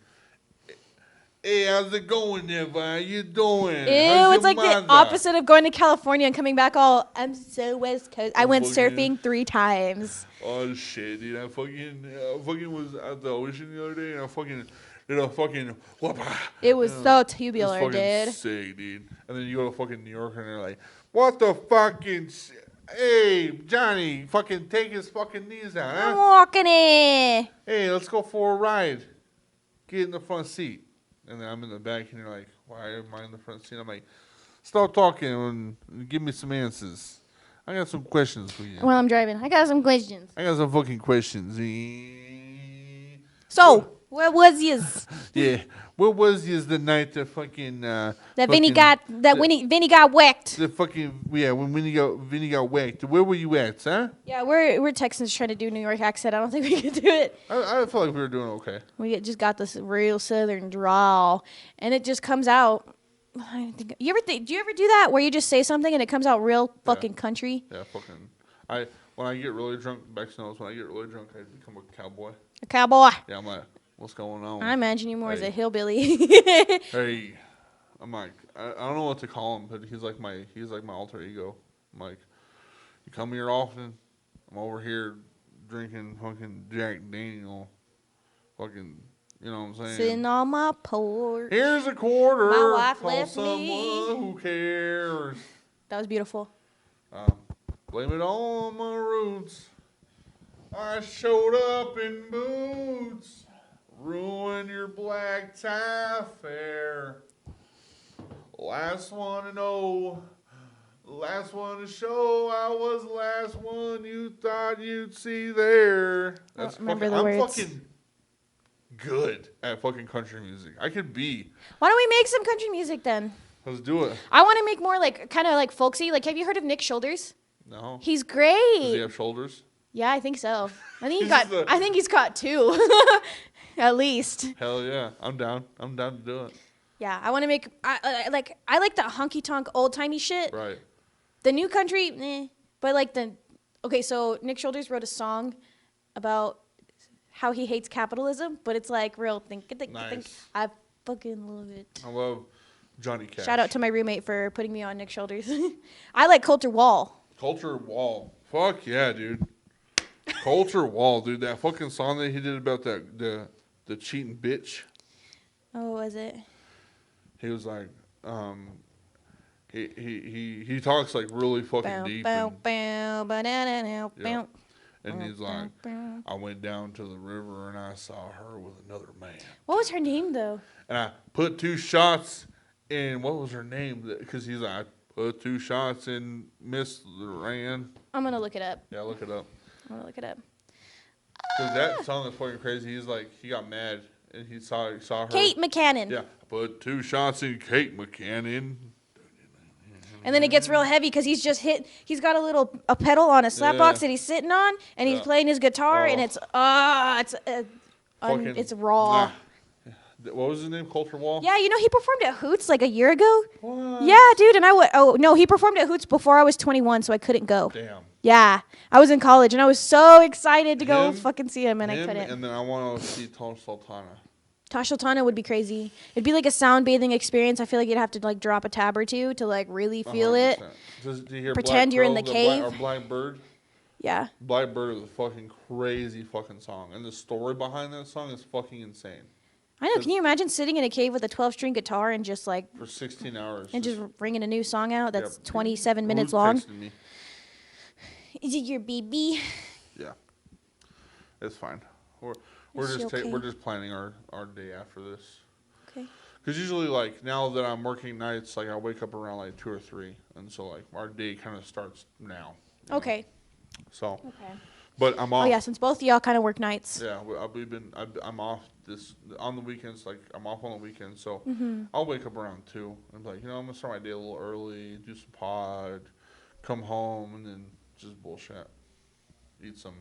hey, how's it going there, How you doing? Ew, it's like the opposite of going to California and coming back all, I'm so West Coast. I went surfing 3 times. Oh, shit, dude. I fucking was at the ocean the other day, and I fucking did a fucking whoopah. It was so tubular, it was fucking dude. sick, dude. And then you go to fucking New York, and they're like, what the fucking hey, Johnny, fucking take his fucking knees out, huh? I'm walking it. Hey, let's go for a ride. Get in the front seat. And then I'm in the back, and you're like, why am I in the front seat? I'm like, stop talking and give me some answers. I got some questions for you. While I'm driving, I got some questions. I got some fucking questions. So, where was yous? Yeah, where was yous the night that fucking Vinny got whacked. the fucking when Vinny got whacked? Where were you at, huh? Yeah, we're Texans trying to do New York accent. I don't think we can do it. I felt like we were doing okay. We just got this real southern drawl, and it just comes out. Do you ever do that where you just say something and it comes out real fucking country? Yeah, fucking. When I get really drunk, Bex knows when I get really drunk, I become a cowboy. A cowboy. Yeah, I'm like, what's going on? I imagine you more as a hillbilly. Hey, I'm like, I don't know what to call him, but he's like my alter ego. I'm like, you come here often? I'm over here drinking fucking Jack Daniel, fucking, you know what I'm saying? Sitting on my porch. Here's a quarter. My wife Call left someone me. who cares. That was beautiful. Blame it on my roots. I showed up in boots. Ruin your black tie affair. Last one to know. Last one to show. I was the last one you thought you'd see there. That's remember the I'm words. fucking good at fucking country music. I could be. Why don't we make some country music then? Let's do it. I want to make more like kind of like folksy. Like, have you heard of Nick Shoulders? No. He's great. Does he have shoulders? Yeah, I think so. I think He's I think he's got 2, at least. Hell yeah, I'm down. I'm down to do it. Yeah, I want to make. I like the honky tonk old timey shit. Right. The new country, but like so Nick Shoulders wrote a song about how he hates capitalism, but it's like real think. Nice. I fucking love it. I love Johnny Cash. Shout out to my roommate for putting me on Nick Shoulders. I like Coulter Wall. Culture Wall. Fuck yeah, dude. Coulter Wall, dude, that fucking song that he did about the cheating bitch. Oh, was it? He was like, he talks like really fucking deep. And, yeah. And he's like, I went down to the river and I saw her with another man. What was her name though? And I put 2 shots in, what was her name? Because he's like, I put 2 shots in Miss Duran. I'm gonna look it up. Yeah, look it up. I'm gonna look it up. Because that song is fucking crazy. He's like, he got mad and he saw her. Kate McCannon. Yeah, I put 2 shots in Kate McCannon. And then it gets real heavy because he's got a pedal on a slap box that he's sitting on, and he's playing his guitar, and it's raw. Nah. What was his name? Coulter Wall? Yeah, you know, he performed at Hoots like a year ago. What? Yeah, dude, and he performed at Hoots before I was 21, so I couldn't go. Damn. Yeah, I was in college, and I was so excited to go fucking see him, and I couldn't. And then I want to see Tom Sultana. Tosh Sultana would be crazy. It'd be like a sound bathing experience. I feel like you'd have to like drop a tab or two to like really feel 100%. It. Did you hear Pretend Black you're Pearl, in the cave. Or Black Bird? Yeah. Black Bird is a fucking crazy fucking song. And the story behind that song is fucking insane. I know. Can you imagine sitting in a cave with a 12-string guitar and just like... For 16 hours. And just bringing a new song out that's 27 minutes long? Me? Is it your BB? Yeah. It's fine. We're just planning our day after this. Okay. Because usually, like, now that I'm working nights, like, I wake up around, like, 2 or 3. And so, like, our day kind of starts now. Okay. Know? So. Okay. But I'm off. Oh, yeah, since both of y'all kind of work nights. Yeah, I'm off on the weekends. Like, I'm off on the weekends. So, I'll wake up around 2. And be like, I'm going to start my day a little early, do some pod, come home, and then just bullshit. Eat some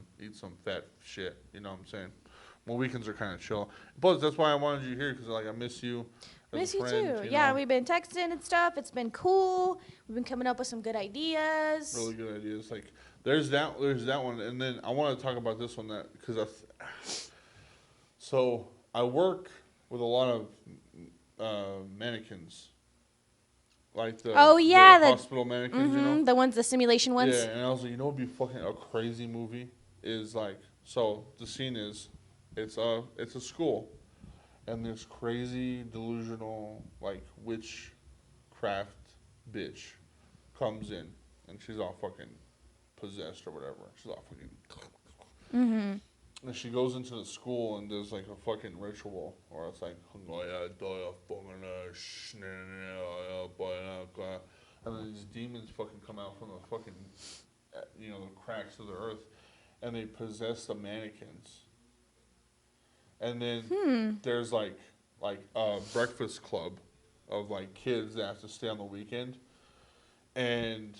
fat shit. You know what I'm saying? My weekends are kind of chill. Plus, that's why I wanted you here, because, like, I miss you. Miss you too. Yeah, we've been texting and stuff. It's been cool. We've been coming up with some good ideas. Really good ideas. Like, there's that one. And then I want to talk about this one so I work with a lot of mannequins. Like the hospital mannequins, you know? The ones, the simulation ones. Yeah, and I was like, what would be fucking a crazy movie? Is like, so the scene is, it's a school, and this crazy delusional like witchcraft bitch comes in, and she's all fucking possessed or whatever. She's all fucking. And she goes into the school, and there's like a fucking ritual, or it's like, and then these demons fucking come out from the fucking, the cracks of the earth, and they possess the mannequins. And then there's like a breakfast club of like kids that have to stay on the weekend, and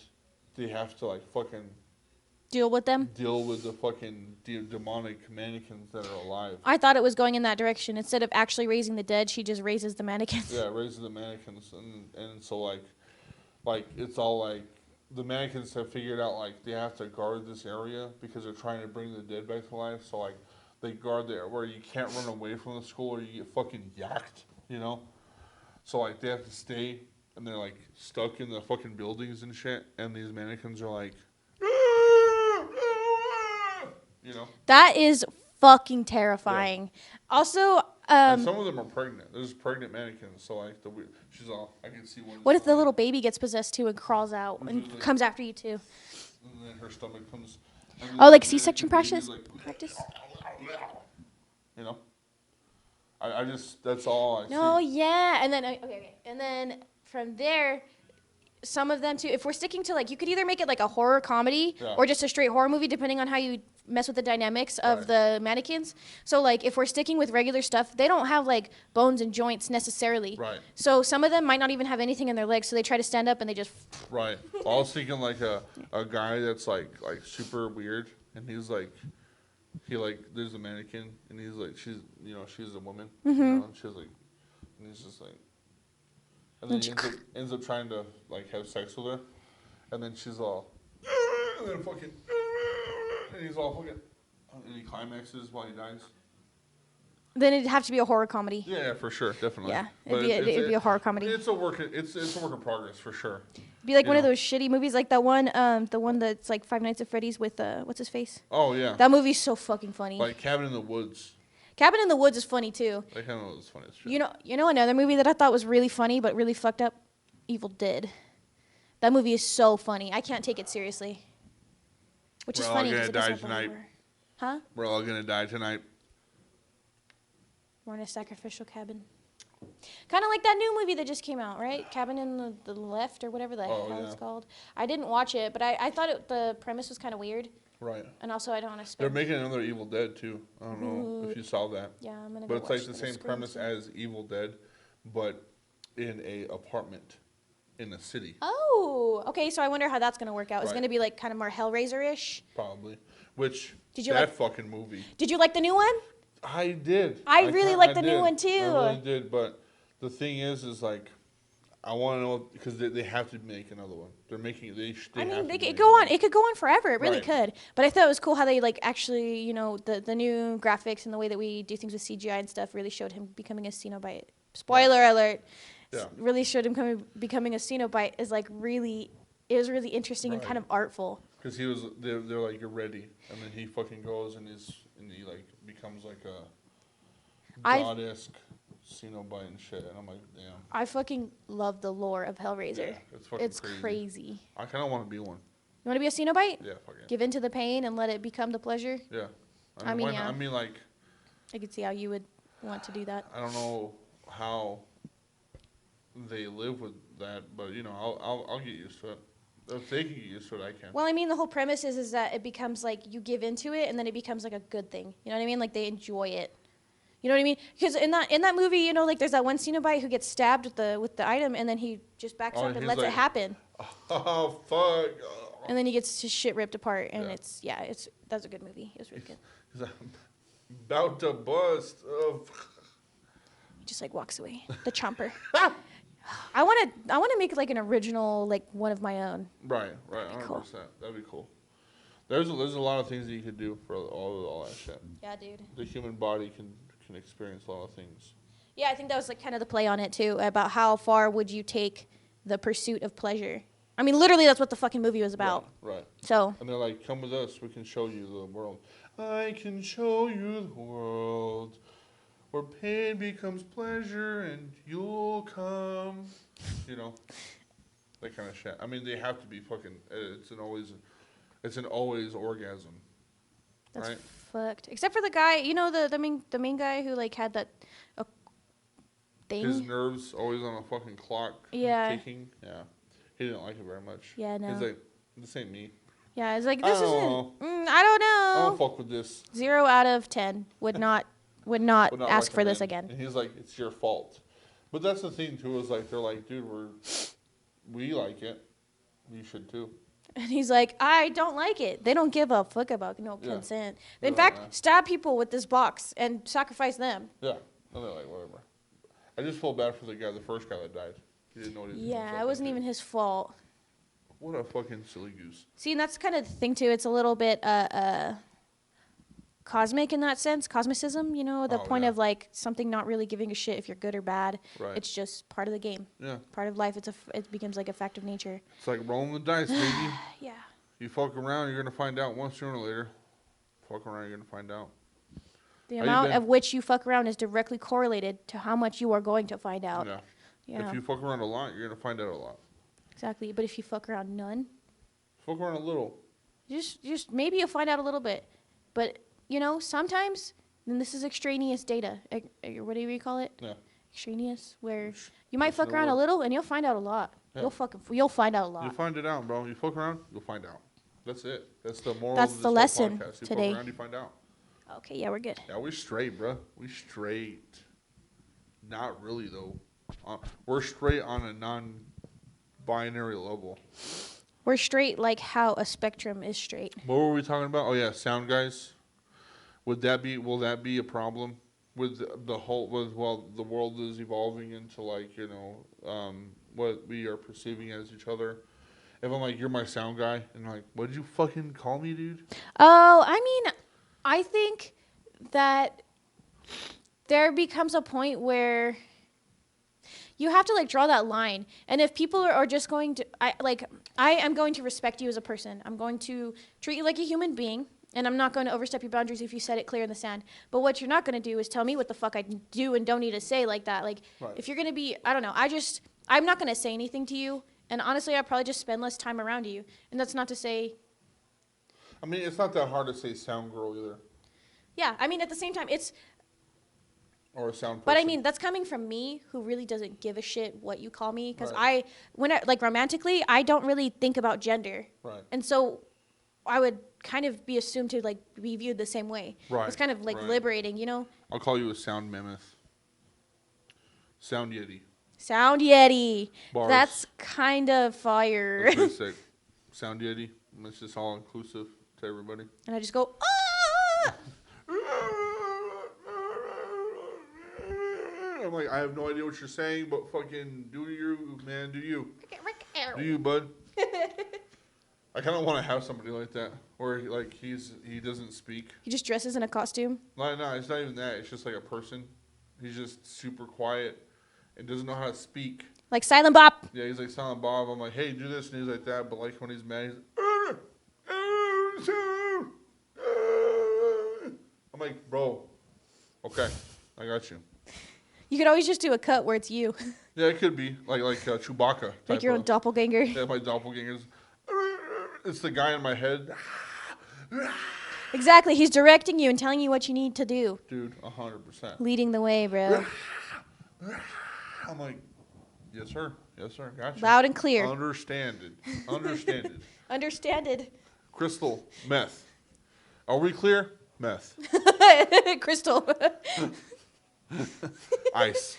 they have to like fucking deal with the fucking demonic mannequins that are alive. I thought it was going in that direction. Instead of actually raising the dead, she just raises the mannequins. Yeah, raises the mannequins, and so like it's all like the mannequins have figured out like they have to guard this area because they're trying to bring the dead back to life. So like they guard there where you can't run away from the school or you get fucking yacked, So like they have to stay, and they're like stuck in the fucking buildings and shit. And these mannequins are like, That is fucking terrifying. Yeah. Also, and some of them are pregnant. There's pregnant mannequins, so like she's all, I can see one. What if the little baby gets possessed too and crawls out and comes after you too? And then her stomach comes. Oh, like C-section practice? Practice. I just, that's all I see. No, yeah, and then okay, and then from there, some of them too. If we're sticking to like, you could either make it like a horror comedy or just a straight horror movie, depending on how you mess with the dynamics of the mannequins. So like, if we're sticking with regular stuff, they don't have like bones and joints necessarily. Right. So some of them might not even have anything in their legs, so they try to stand up and they just. Right. I was thinking like a guy that's like super weird, and he's like, there's a mannequin, and he's like, she's a woman, and she's like, and he's just like. And then he ends up trying to like have sex with her, and then she's all, and then fucking, and he's all fucking, and he climaxes while he dies. Then it'd have to be a horror comedy. Yeah, for sure, definitely. Yeah, But it'd be a horror comedy. It's a work in progress for sure. Be like You one of know. those shitty movies, like that one, the one that's like Five Nights at Freddy's with what's his face? Oh yeah. That movie's so fucking funny. Like Cabin in the Woods. Cabin in the Woods is funny too. Like Cabin in the Woods is funny as shit. You know another movie that I thought was really funny but really fucked up? Evil Dead. That movie is so funny. I can't take it seriously. Which is We're all funny gonna because it die doesn't have tonight. horror. Huh? We're all gonna die tonight. We're in a sacrificial cabin. Kind of like that new movie that just came out, right? Cabin in the Left or whatever the hell it's called. I didn't watch it, but I thought the premise was kind of weird. Right. And also, I don't want to They're spend. making another Evil Dead too. I don't know if you saw that. Yeah, I'm gonna. But go it's like watch the Scream same premise soon. as Evil Dead, but in a apartment in a city. Oh, okay. So I wonder how that's gonna work out. It's Right. gonna be like kind of more Hellraiser-ish. Probably. Which Did you that like- fucking movie. Did you like the new one? I did. I really liked the new did. one, too. I really did, but the thing is like, I want to know because they have to make another one. They're making they. I mean, have they to could make go on. another It could go on forever. It really Right. could. But I thought it was cool how they like actually, the new graphics and the way that we do things with CGI and stuff really showed him becoming a Cenobite. Spoiler alert! Yeah. Really showed him becoming a Cenobite is like really. It was really interesting and Right. kind of artful. Because they're like, you're ready, and then he fucking goes and he like becomes like a goddess Cenobite and shit, and I'm like, damn. I fucking love the lore of Hellraiser. Yeah, it's fucking crazy. I kind of want to be one. You want to be a Cenobite? Yeah, fuck it. Give in to the pain and let it become the pleasure? Yeah. I mean, why not? yeah. I mean, like, I could see how you would want to do that. I don't know how they live with that, but I'll get used to it. If they can get used to it, I can. Well, I mean, the whole premise is that it becomes like you give into it, and then it becomes like a good thing. You know what I mean? Like they enjoy it. You know what I mean? Because in that movie, like there's that one Cenobite who gets stabbed with the item, and then he just backs up and he's lets it like, happen, Oh fuck! Oh. and then he gets his shit ripped apart, and Yeah. that's a good movie. It was really good. He's about to bust. Oh. He just like walks away. The chomper. I want to make like an original like one of my own. Right, 100%. cool. That'd be cool. There's a lot of things that you could do for all that shit. Yeah, dude. The human body can experience a lot of things. Yeah, I think that was like kind of the play on it too, about how far would you take the pursuit of pleasure. I mean, literally, that's what the fucking movie was about. Right. So. And they're like, come with us, we can show you the world. I can show you the world where pain becomes pleasure and you'll come. That kind of shit. I mean, they have to be fucking, it's an always orgasm. That's right? fucked. Except for the guy, the main guy who like had that thing. His nerves always on a fucking clock. Yeah. Ticking. Yeah. He didn't like it very much. Yeah, no. He's like, this ain't me. Yeah, it's like I this don't isn't. know. I don't know. I don't fuck with this. 0 out of 10 would not Would not ask for this recommend. again. And he's like, it's your fault. But that's the thing too, is like they're like, dude, we like it. You should too. And he's like, I don't like it. They don't give a fuck about no Yeah. consent. They're In like, fact, nah. stab people with this box and sacrifice them. Yeah. And they're like, whatever. I just feel bad for the first guy that died. He didn't know what he was doing. Yeah, it wasn't even his fault. What a fucking silly goose. See, and that's kind of the thing too. It's a little bit cosmic in that sense, cosmicism. The point yeah. of like something not really giving a shit if you're good or bad. Right. It's just part of the game, Yeah. part of life. It becomes like a fact of nature. It's like rolling the dice, baby. Yeah. You fuck around, you're gonna find out once sooner or later. Fuck around, you're gonna find out. The How you amount been? of which you fuck around is directly correlated to how much you are going to find out. Yeah. Yeah. If you fuck around a lot, you're gonna find out a lot. Exactly. But if you fuck around none, Fuck around a little. just maybe you'll find out a little bit. But sometimes, and this is extraneous data, whatever you call it. Yeah. Extraneous, where you might That's fuck the around a word. little and you'll find out a lot. Yeah. You'll find out a You'll lot. find it out, bro. You fuck around, you'll find out. That's it. That's the moral That's of this the whole lesson podcast. You today. fuck around, you find out. Okay, yeah, we're good. Yeah, we're straight, bro. We straight. Not really, though. We're straight on a non-binary level. We're straight like how a spectrum is straight. What were we talking about? Oh, yeah, sound guys. Will that be a problem with the world is evolving into what we are perceiving as each other? If I'm like, you're my sound guy, and like, what did you fucking call me, dude? Oh, I mean, I think that there becomes a point where you have to like draw that line. And if people are just going to, I am going to respect you as a person. I'm going to treat you like a human being. And I'm not going to overstep your boundaries if you set it clear in the sand. But what you're not going to do is tell me what the fuck I do and don't need to say like that. Like, Right. if you're going to be, I don't know, I'm not going to say anything to you. And honestly, I'll probably just spend less time around you. And that's not to say. I mean, it's not that hard to say sound girl either. Yeah, I mean, at the same time, it's. Or a sound person. But I mean, that's coming from me who really doesn't give a shit what you call me. Because Right. like romantically, I don't really think about gender. Right. And so I would kind of be assumed to like be viewed the same way. Right. It's kind of like Right. liberating, you know? I'll call you a sound mammoth. Sound yeti. Sound Yeti. Bars. That's kind of fire. That's pretty sick. Sound yeti. It's just all inclusive to everybody. And I just go, ah! I'm like, I have no idea what you're saying, but fucking do you, man. Do you. Do you, bud. I kind of want to have somebody like that, where he doesn't speak. He just dresses in a costume. No, it's not even that. It's just like a person. He's just super quiet and doesn't know how to speak. Like Silent Bob. Yeah, he's like Silent Bob. I'm like, hey, do this, and he's like that. But like when he's mad, I'm like, bro, okay, I got you. You could always just do a cut where it's you. Yeah, it could be like Chewbacca. Like your own doppelganger. Yeah, my doppelgangers. It's the guy in my head. Exactly. He's directing you and telling you what you need to do. Dude, 100%. Leading the way, bro. I'm like, yes, sir. Yes, sir. Gotcha. Loud and clear. Understand it. Understand it. Understand it. Crystal, meth. Are we clear? Meth. Crystal. Ice.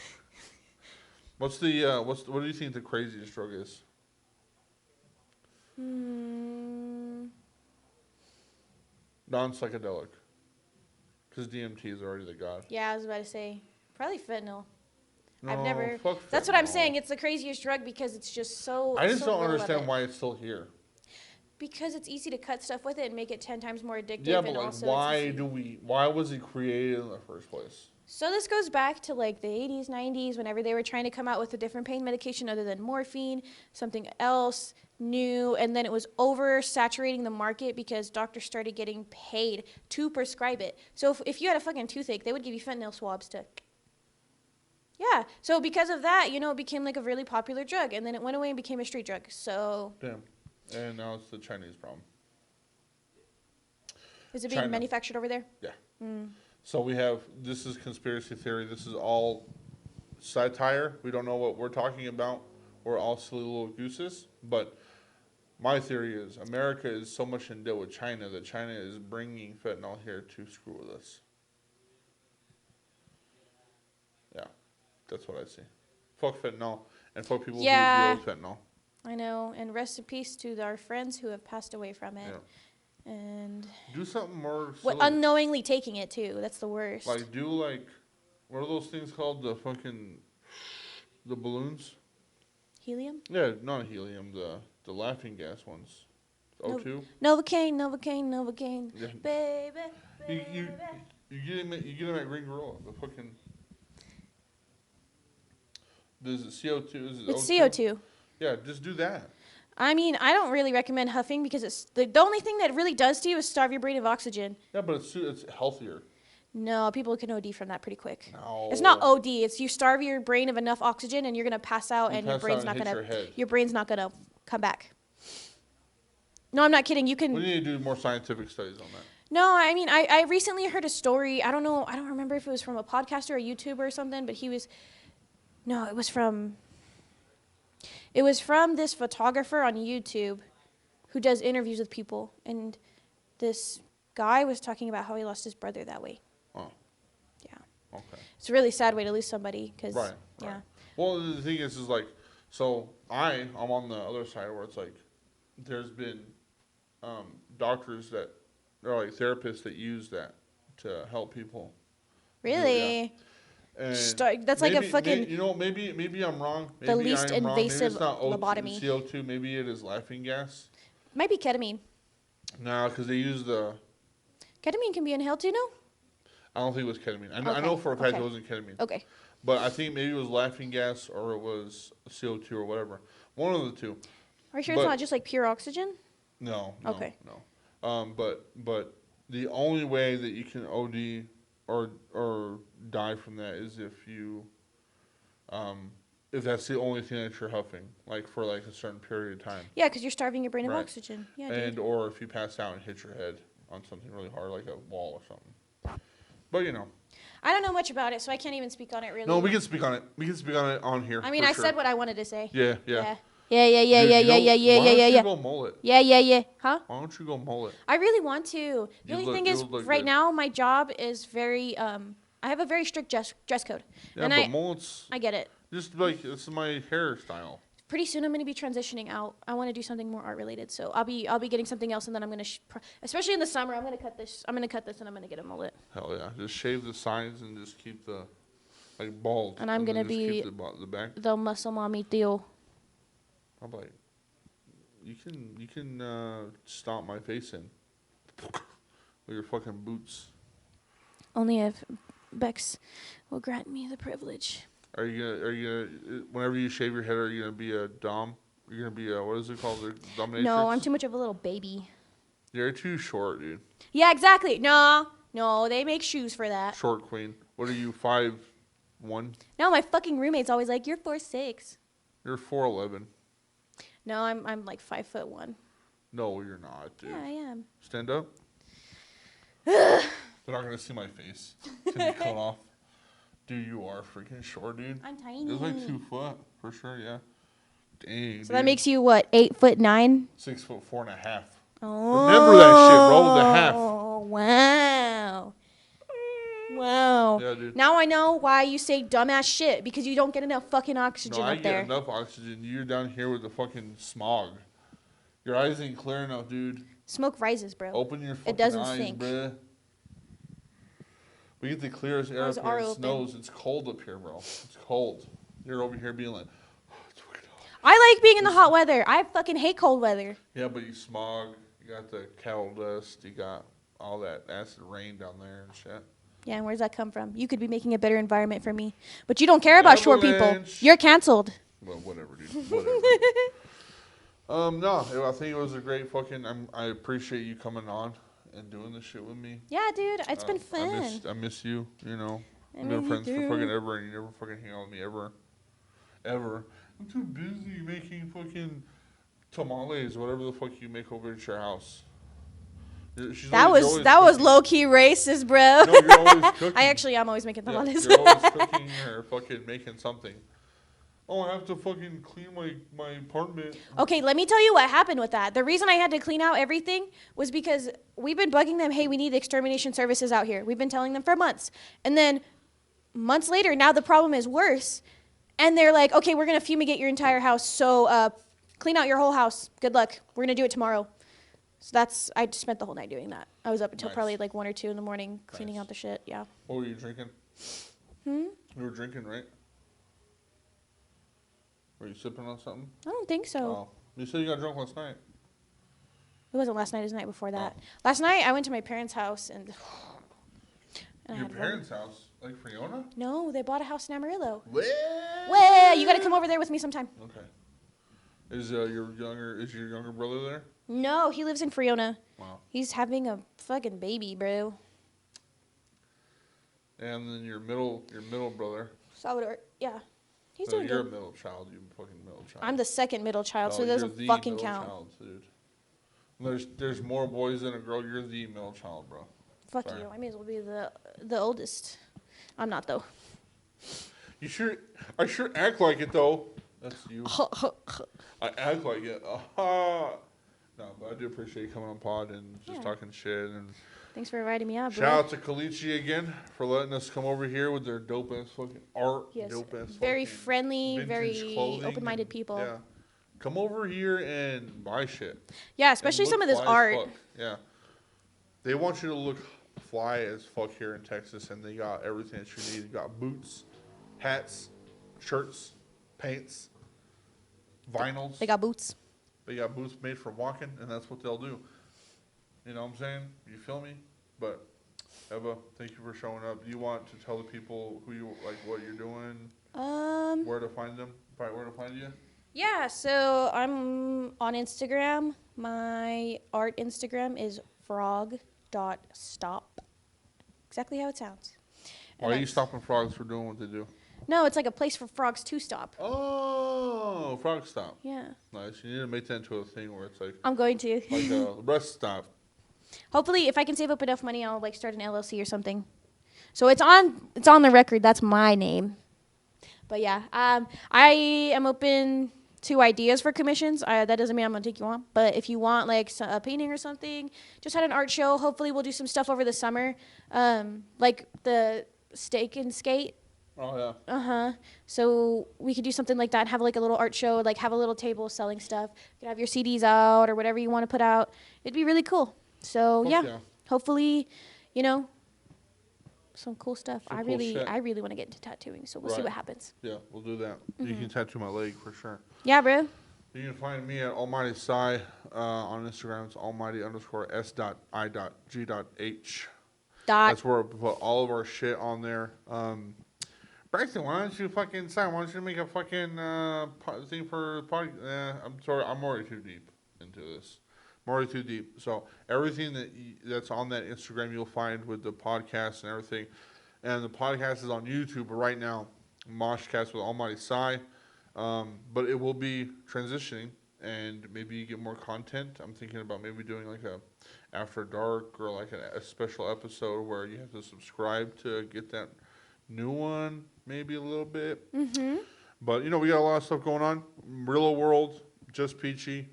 What do you think the craziest drug is? Non-psychedelic. Because DMT is already the god. Yeah, I was about to say. Probably fentanyl. No, I've never. fuck That's what I'm fentanyl. saying. It's the craziest drug because it's just so. I just so don't little of understand it. why it's still here. Because it's easy to cut stuff with it and make it 10 times more addictive. Yeah, but and like, also why was it created in the first place? So this goes back to like the 80s, 90s, whenever they were trying to come out with a different pain medication other than morphine, something else new, and then it was oversaturating the market because doctors started getting paid to prescribe it. So if you had a fucking toothache, they would give you fentanyl swabs to. Yeah. So because of that, it became like a really popular drug, and then it went away and became a street drug. So. Damn. And now it's the Chinese problem. Is it being manufactured over there? Yeah. So this is conspiracy theory. This is all satire. We don't know what we're talking about. We're all silly little gooses. But my theory is America is so much in debt with China that China is bringing fentanyl here to screw with us. Yeah. That's what I see. Fuck fentanyl. And fuck people who deal with fentanyl. I know. And rest in peace to our friends who have passed away from it. Yeah. And do something more silly. Unknowingly taking it too. That's the worst. What are those things called? The balloons? Helium? Yeah, not helium. The laughing gas ones. O2. Novocaine, Yeah. baby. You get them at Green Gorilla. The fucking. Is it CO2? It's O2? CO2. Yeah, just do that. I mean, I don't really recommend huffing because it's the only thing that really does to you is starve your brain of oxygen. Yeah, but it's healthier. No, people can OD from that pretty quick. No. It's not OD. It's you starve your brain of enough oxygen and you're gonna pass out and your brain's not gonna come back. No, I'm not kidding. You can. We need to do more scientific studies on that. No, I mean, I recently heard a story. I don't remember if it was from a podcaster or a YouTuber or something, but it was from this photographer on YouTube who does interviews with people, and this guy was talking about how he lost his brother that way. Oh. Yeah. Okay. It's a really sad way to lose somebody, because Right. Yeah. Well, the thing is like, so I'm on the other side where it's like, there's been doctors that are like therapists that use that to help people. Really? Yeah. And that's like a fucking. Maybe I'm wrong. Maybe the least invasive lobotomy. lobotomy. CO2. Maybe it is laughing gas. Might be ketamine. No, because they use the. Ketamine can be inhaled too, no? I don't think it was ketamine. I Okay. know for a fact Okay. it wasn't ketamine. Okay. But I think maybe it was laughing gas or it was CO2 or whatever. One of the two. Are you sure But it's not just like pure oxygen? no. Okay. No. But the only way that you can OD or die from that is if that's the only thing that you're huffing, like for like a certain period of time. Yeah, because you're starving your brain of Right. oxygen. Yeah, And dude. or if you pass out and hit your head on something really hard, like a wall or something. But you know. I don't know much about it, so I can't even speak on it really. No, we can speak on it. We can speak on it on here. I mean, I said what I wanted to say. Yeah. Yeah. Why don't you go mullet? Yeah. Huh? Why don't you go mullet? I really want to. The only thing is, it would look right good. now, my job is very, I have a very strict dress code. Yeah, and but mullets, I get it. just like, it's my hairstyle. Pretty soon, I'm going to be transitioning out. I want to do something more art related, so I'll be getting something else, and then I'm going to, especially in the summer, I'm going to cut this. I'm going to cut this, and I'm going to get a mullet. Hell yeah. Just shave the sides and just keep the, like, bald. And I'm then gonna just be keep the back. The muscle mommy deal. I'm like, you can stomp my face in with your fucking boots. Only if Bex will grant me the privilege. Are you gonna, whenever you shave your head, are you gonna be a dom? You're gonna be a, what is it called? The dominatrix? No, I'm too much of a little baby. You're too short, dude. Yeah, exactly. No, they make shoes for that. Short queen. What are you, 5'1"? No, my fucking roommate's always like, you're 4'6". You're 4'11". No, I'm like 5'1". No, you're not, dude. Yeah, I am. Stand up. They're not gonna see my face. It's gonna be cut off. Dude, you are freaking short, dude. I'm tiny. It's like 2 foot for sure, yeah. Dang. So that makes you what, 8'9"? 6'4.5". Oh, Remember that shit, bro. The half. Oh, wow. Wow. Yeah, dude. Now I know why you say dumbass shit, because you don't get enough fucking oxygen No, I up there. get enough oxygen. You're down here with the fucking smog. Your eyes ain't clear enough, dude. Smoke rises, bro. Open your fucking doesn't eyes, stink. bruh. We get the clearest air Eyes up here. are It open. snows. It's cold up here, bro. It's cold. You're over here being like, oh, it's fucking hot. I like being in the hot weather. I fucking hate cold weather. Yeah, but you smog. You got the cattle dust. You got all that acid rain down there and shit. Yeah, and where's that come from? You could be making a better environment for me. But you don't care about short people. Avalanche. You're canceled. Well, whatever, dude. Whatever. No, I think it was a great fucking. I appreciate you coming on and doing this shit with me. Yeah, dude. It's been fun. I miss you. You know, I we've been miss friends you for too. fucking ever, and you never fucking hang out with me ever. I'm too busy making fucking tamales, whatever the fuck you make over at your house. That was low key racist, bro. No, you're always cooking. I'm always making Yeah, tamales. you're always cooking or fucking making something. Oh, I have to fucking clean my apartment. Okay, let me tell you what happened with that. The reason I had to clean out everything was because we've been bugging them, hey, we need extermination services out here. We've been telling them for months. And then months later, now the problem is worse. And they're like, okay, we're going to fumigate your entire house. So clean out your whole house. Good luck. We're going to do it tomorrow. So I just spent the whole night doing that. I was up until Nice. probably like 1 or 2 in the morning cleaning Nice. out the shit. Yeah. What were you drinking? Hmm? You were drinking, right? Were you sipping on something? I don't think so. Oh. You said you got drunk last night. It wasn't last night. It was the night before that. Oh. Last night, I went to my parents' house and I Your had parents' house? Like Fiona? No, they bought a house in Amarillo. Well. Well, you got to come over there with me sometime. Okay. Is your younger brother there? No, he lives in Friona. Wow. He's having a fucking baby, bro. And then your middle brother. Salvador, yeah. He's So doing you're good. a middle child, you fucking middle child. I'm the second middle child, so it you're doesn't the fucking middle count. Child, dude. There's more boys than a girl. You're the middle child, bro. Fuck Sorry. you. I may as well be the oldest. I'm not, though. I sure act like it though. That's you. I act like it. No, but I do appreciate you coming on pod and just Yeah. talking shit. And Thanks for inviting me out, bro. shout out to Caliche again for letting us come over here with their dope ass fucking art. Yes, Dope ass very fucking friendly, vintage very clothing open-minded and- people. Yeah. Come over here and buy shit. Yeah, especially And some of look this fly as art. fuck. Yeah. They want you to look fly as fuck here in Texas, and they got everything that you need. They got boots, hats, shirts, paints, vinyls. They got boots. They got boots made for walking, and that's what they'll do. You know what I'm saying? You feel me? But Eva, thank you for showing up. Do you want to tell the people who you like, what you're doing, where to find them, where to find you? Yeah, so I'm on Instagram. My art Instagram is frog.stop. Exactly how it sounds. Why are you stopping frogs for doing what they do? No, it's like a place for frogs to stop. Oh, frog stop. Yeah. Nice. You need to make that into a thing where it's like I'm going to. like a rest stop. Hopefully, if I can save up enough money, I'll like start an LLC or something. So it's on the record. That's my name. But yeah, I am open to ideas for commissions. That doesn't mean I'm gonna take you on. But if you want like a painting or something, just had an art show. Hopefully, we'll do some stuff over the summer, like the steak and skate. Oh yeah. So we could do something like that. Have like a little art show. Like have a little table selling stuff. You could have your CDs out or whatever you want to put out. It'd be really cool. So Yeah. Hopefully, some cool stuff. Some I cool really shit. want to get into tattooing. So we'll see Right. what happens. Yeah, we'll do that. You can tattoo my leg for sure. Yeah, bro. You can find me at Almighty Psy on Instagram. It's almighty_s.i.g.h. That's where we put all of our shit on there. Braxton, why don't you fucking sign? Why don't you make a fucking thing for podcast? I'm sorry, I'm already too deep into this. I'm already too deep. So everything that's on that Instagram you'll find with the podcast and everything. And the podcast is on YouTube right now. MOSHCAST with Almighty Psy. But it will be transitioning and maybe you get more content. I'm thinking about maybe doing like a After Dark or like a special episode where you have to subscribe to get that new one, maybe a little bit. But, we got a lot of stuff going on. Real World, Just Peachy,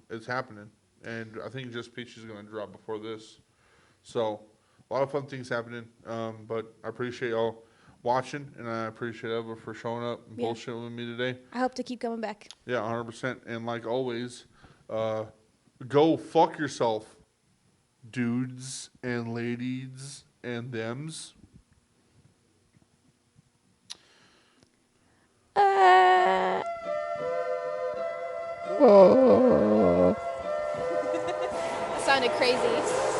it's happening. And I think Just Peachy is going to drop before this. So, a lot of fun things happening. But I appreciate y'all watching, and I appreciate Eva for showing up and bullshitting with me today. I hope to keep coming back. Yeah, 100%. And like always, go fuck yourself, dudes and ladies and thems. Sounded crazy.